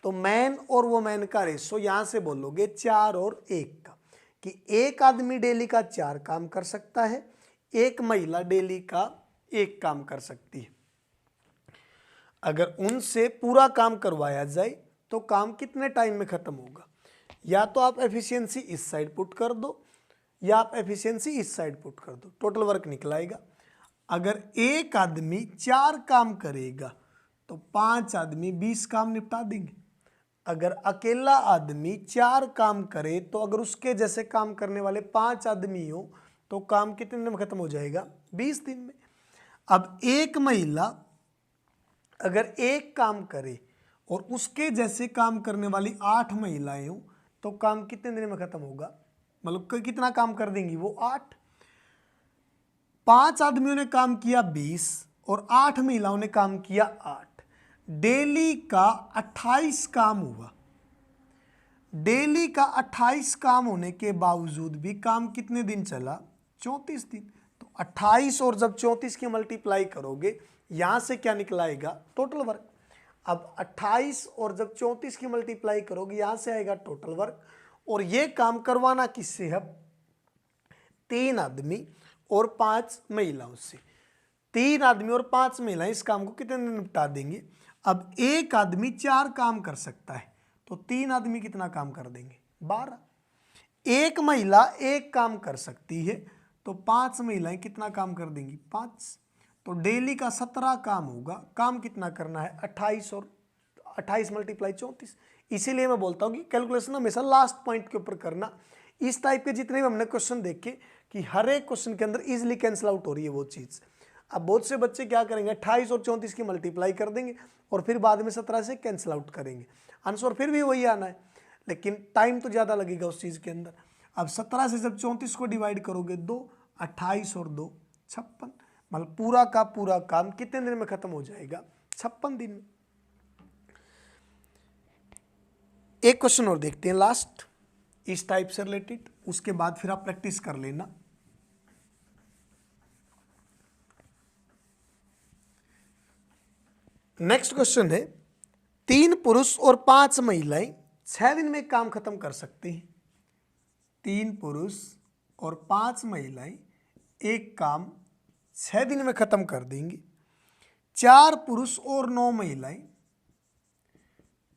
तो मैन और वोमेन का रेशो यहाँ से बोलोगे 4 और 1 का, कि एक आदमी डेली का 4 काम कर सकता है, एक महिला डेली का 1 काम कर सकती है। अगर उनसे पूरा काम करवाया जाए तो काम कितने टाइम में खत्म होगा? या तो आप एफिशिएंसी इस साइड पुट कर दो या आप एफिशिएंसी इस साइड पुट कर दो, टोटल वर्क निकलाएगा। अगर एक आदमी 4 काम करेगा तो 5 आदमी 20 काम निपटा देंगे। अगर अकेला आदमी 4 काम करे तो अगर उसके जैसे काम करने वाले 5 आदमी हो तो काम कितने दिन में खत्म हो जाएगा? 20 दिन में। अब एक महिला अगर 1 काम करे और उसके जैसे काम करने वाली 8 महिलाएं हो तो काम कितने दिन में खत्म होगा? मतलब कितना काम कर देंगी वो? 8। 5 आदमियों ने काम किया 20 और 8 महिलाओं ने काम किया 8। डेली का 28 काम हुआ। डेली का 28 काम होने के बावजूद भी काम कितने दिन चला? 34 दिन। तो 28 और जब 34 की मल्टीप्लाई करोगे यहां से क्या निकलाएगा? Total work. अब 28 और जब 34 की मल्टीप्लाई करोगे यहां से आएगा टोटल वर्क। और ये काम करवाना किससे है? 3 आदमी और 5 महिलाओं से। 3 आदमी और 5 महिलाएं इस काम को कितने दिन निपटा देंगे? अब एक आदमी 4 काम कर सकता है तो 3 आदमी कितना काम कर देंगे? 12। एक महिला 1 काम कर सकती है तो 5 महिलाएं कितना काम कर देंगी? 5। तो डेली का 17 काम होगा। काम कितना करना है? 28 और 28 मल्टीप्लाई 34। इसीलिए मैं बोलता हूँ कि कैलकुलेशन हमेशा लास्ट पॉइंट के ऊपर करना। इस टाइप के जितने भी हमने क्वेश्चन देखे कि हर एक क्वेश्चन के अंदर इजीली कैंसिल आउट हो रही है वो चीज़। अब बहुत से बच्चे क्या करेंगे? 28 और 34 की मल्टीप्लाई कर देंगे और फिर बाद में 17 से कैंसिल आउट करेंगे। आंसर फिर भी वही आना है, लेकिन टाइम तो ज़्यादा लगेगा उस चीज़ के अंदर। अब 17 से जब 34 को डिवाइड करोगे 2, 28 और 2 56, मतलब पूरा का पूरा काम कितने दिन में खत्म हो जाएगा? 56 दिन में। एक क्वेश्चन और देखते हैं लास्ट इस टाइप से रिलेटेड, उसके बाद फिर आप प्रैक्टिस कर लेना। नेक्स्ट क्वेश्चन है 3 पुरुष और 5 महिलाएं 6 दिन में काम खत्म कर सकती हैं। 3 पुरुष और 5 महिलाएं एक काम 6 दिन में खत्म कर देंगी। 4 पुरुष और 9 महिलाएं,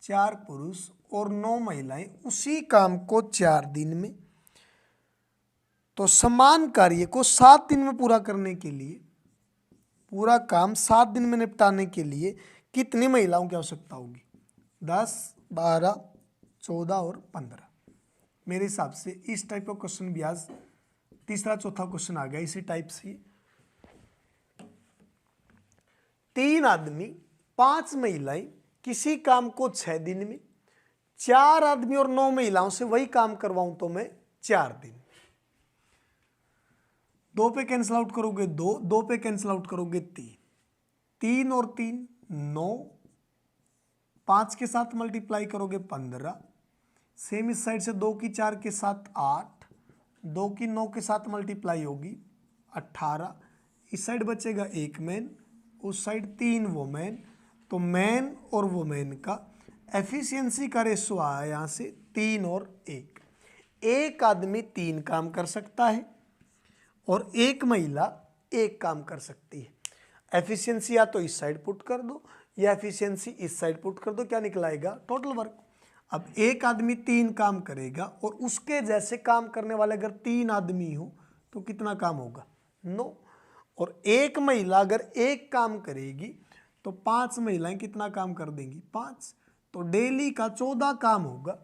4 पुरुष और 9 महिलाएं उसी काम को 4 दिन में, तो समान कार्य को 7 दिन में पूरा करने के लिए, पूरा काम 7 दिन में निपटाने के लिए कितनी महिलाओं की आवश्यकता होगी? 10, 12, 14 और 15। मेरे हिसाब से इस टाइप का क्वेश्चन भी आज तीसरा चौथा क्वेश्चन आ गया इसी टाइप से। 3 आदमी 5 महिलाएं किसी काम को 6 दिन में, 4 आदमी और 9 महिलाओं से वही काम करवाऊं तो मैं 4 दिन। 2 पे कैंसिल आउट करोगे 2, 2 पे कैंसिल आउट करोगे 3, 3 और 3 9, 5 के साथ मल्टीप्लाई करोगे 15, सेम इस साइड से 2 की 4 के साथ 8, 2 की 9 के साथ मल्टीप्लाई होगी 18, इस साइड बचेगा 1 मैन, उस साइड 3 वोमेन, तो मैन और वोमेन का एफिशिएंसी का रेशो आया यहाँ से 3 और 1। एक आदमी 3 काम कर सकता है और एक महिला 1 काम कर सकती है। एफिशिएंसी या तो इस साइड पुट कर दो या एफिशिएंसी इस साइड पुट कर दो, क्या निकलाएगा? Total work. अब एक आदमी 3 काम करेगा और उसके जैसे काम करने वाले अगर 3 आदमी हो तो कितना काम होगा? 9। और एक महिला अगर 1 काम करेगी तो 5 महिलाएं कितना काम कर देंगी? 5। तो डेली का 14 काम होगा।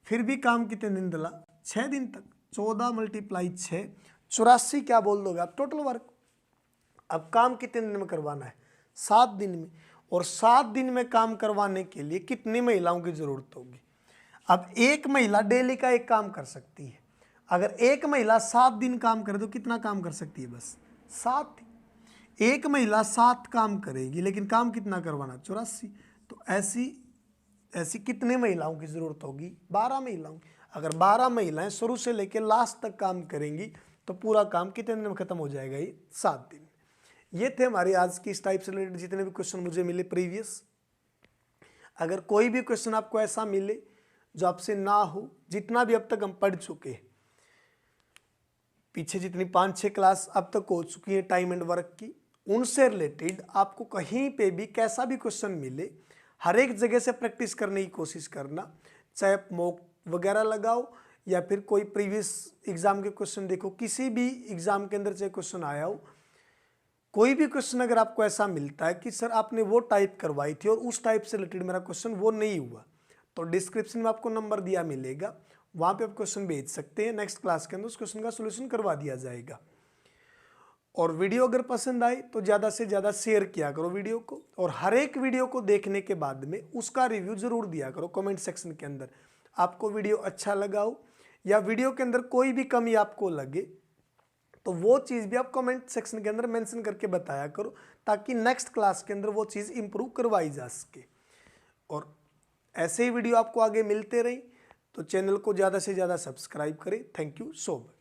फिर भी काम कितने दिन डला? 6 दिन तक। 14 × 6 84 क्या बोल दोगे आप? Total work. अब काम कितने दिन में करवाना है? 7 दिन में। और 7 दिन में काम करवाने के लिए कितनी महिलाओं की जरूरत होगी? अब एक महिला डेली का 1 काम कर सकती है। अगर एक महिला 7 दिन काम करे तो कितना काम कर सकती है? बस 7। एक महिला 7 काम करेगी लेकिन काम कितना करवाना? 84। तो ऐसी कितने महिलाओं की जरूरत होगी? 12 महिलाओं। अगर 12 महिलाएं शुरू से लेकर लास्ट तक काम करेंगी तो पूरा काम कितने दिन में खत्म हो जाएगा? ये 7 दिन। ये थे हमारे आज की इस टाइप से रिलेटेड जितने भी क्वेश्चन मुझे मिले प्रीवियस। अगर कोई भी क्वेश्चन आपको ऐसा मिले जो आपसे ना हो, जितना भी अब तक हम पढ़ चुके हैं, पीछे जितनी 5-6 क्लास अब तक हो चुकी है टाइम एंड वर्क की, उनसे रिलेटेड आपको कहीं पे भी कैसा भी क्वेश्चन मिले, हर एक जगह से प्रैक्टिस करने की कोशिश करना। चाहे आप मॉक वगैरह लगाओ या फिर कोई प्रीवियस एग्जाम के क्वेश्चन देखो, किसी भी एग्जाम के अंदर चाहे क्वेश्चन आया हो, कोई भी क्वेश्चन अगर आपको ऐसा मिलता है कि सर आपने वो टाइप करवाई थी और उस टाइप से रिलेटेड मेरा क्वेश्चन वो नहीं हुआ, तो डिस्क्रिप्शन में आपको नंबर दिया मिलेगा, वहाँ पे आप क्वेश्चन भेज सकते हैं। नेक्स्ट क्लास के अंदर उस क्वेश्चन का सोल्यूशन करवा दिया जाएगा। और वीडियो अगर पसंद आए तो ज़्यादा से ज़्यादा शेयर किया करो वीडियो को, और हर एक वीडियो को देखने के बाद में उसका रिव्यू ज़रूर दिया करो कमेंट सेक्शन के अंदर। आपको वीडियो अच्छा लगा हो या वीडियो के अंदर कोई भी कमी आपको लगे तो वो चीज़ भी आप कमेंट सेक्शन के अंदर मेंशन करके बताया करो, ताकि नेक्स्ट क्लास के अंदर वो चीज़ इंप्रूव करवाई जा सके। और ऐसे ही वीडियो आपको आगे मिलते रहे तो चैनल को ज़्यादा से ज़्यादा सब्सक्राइब करें। Thank you so much.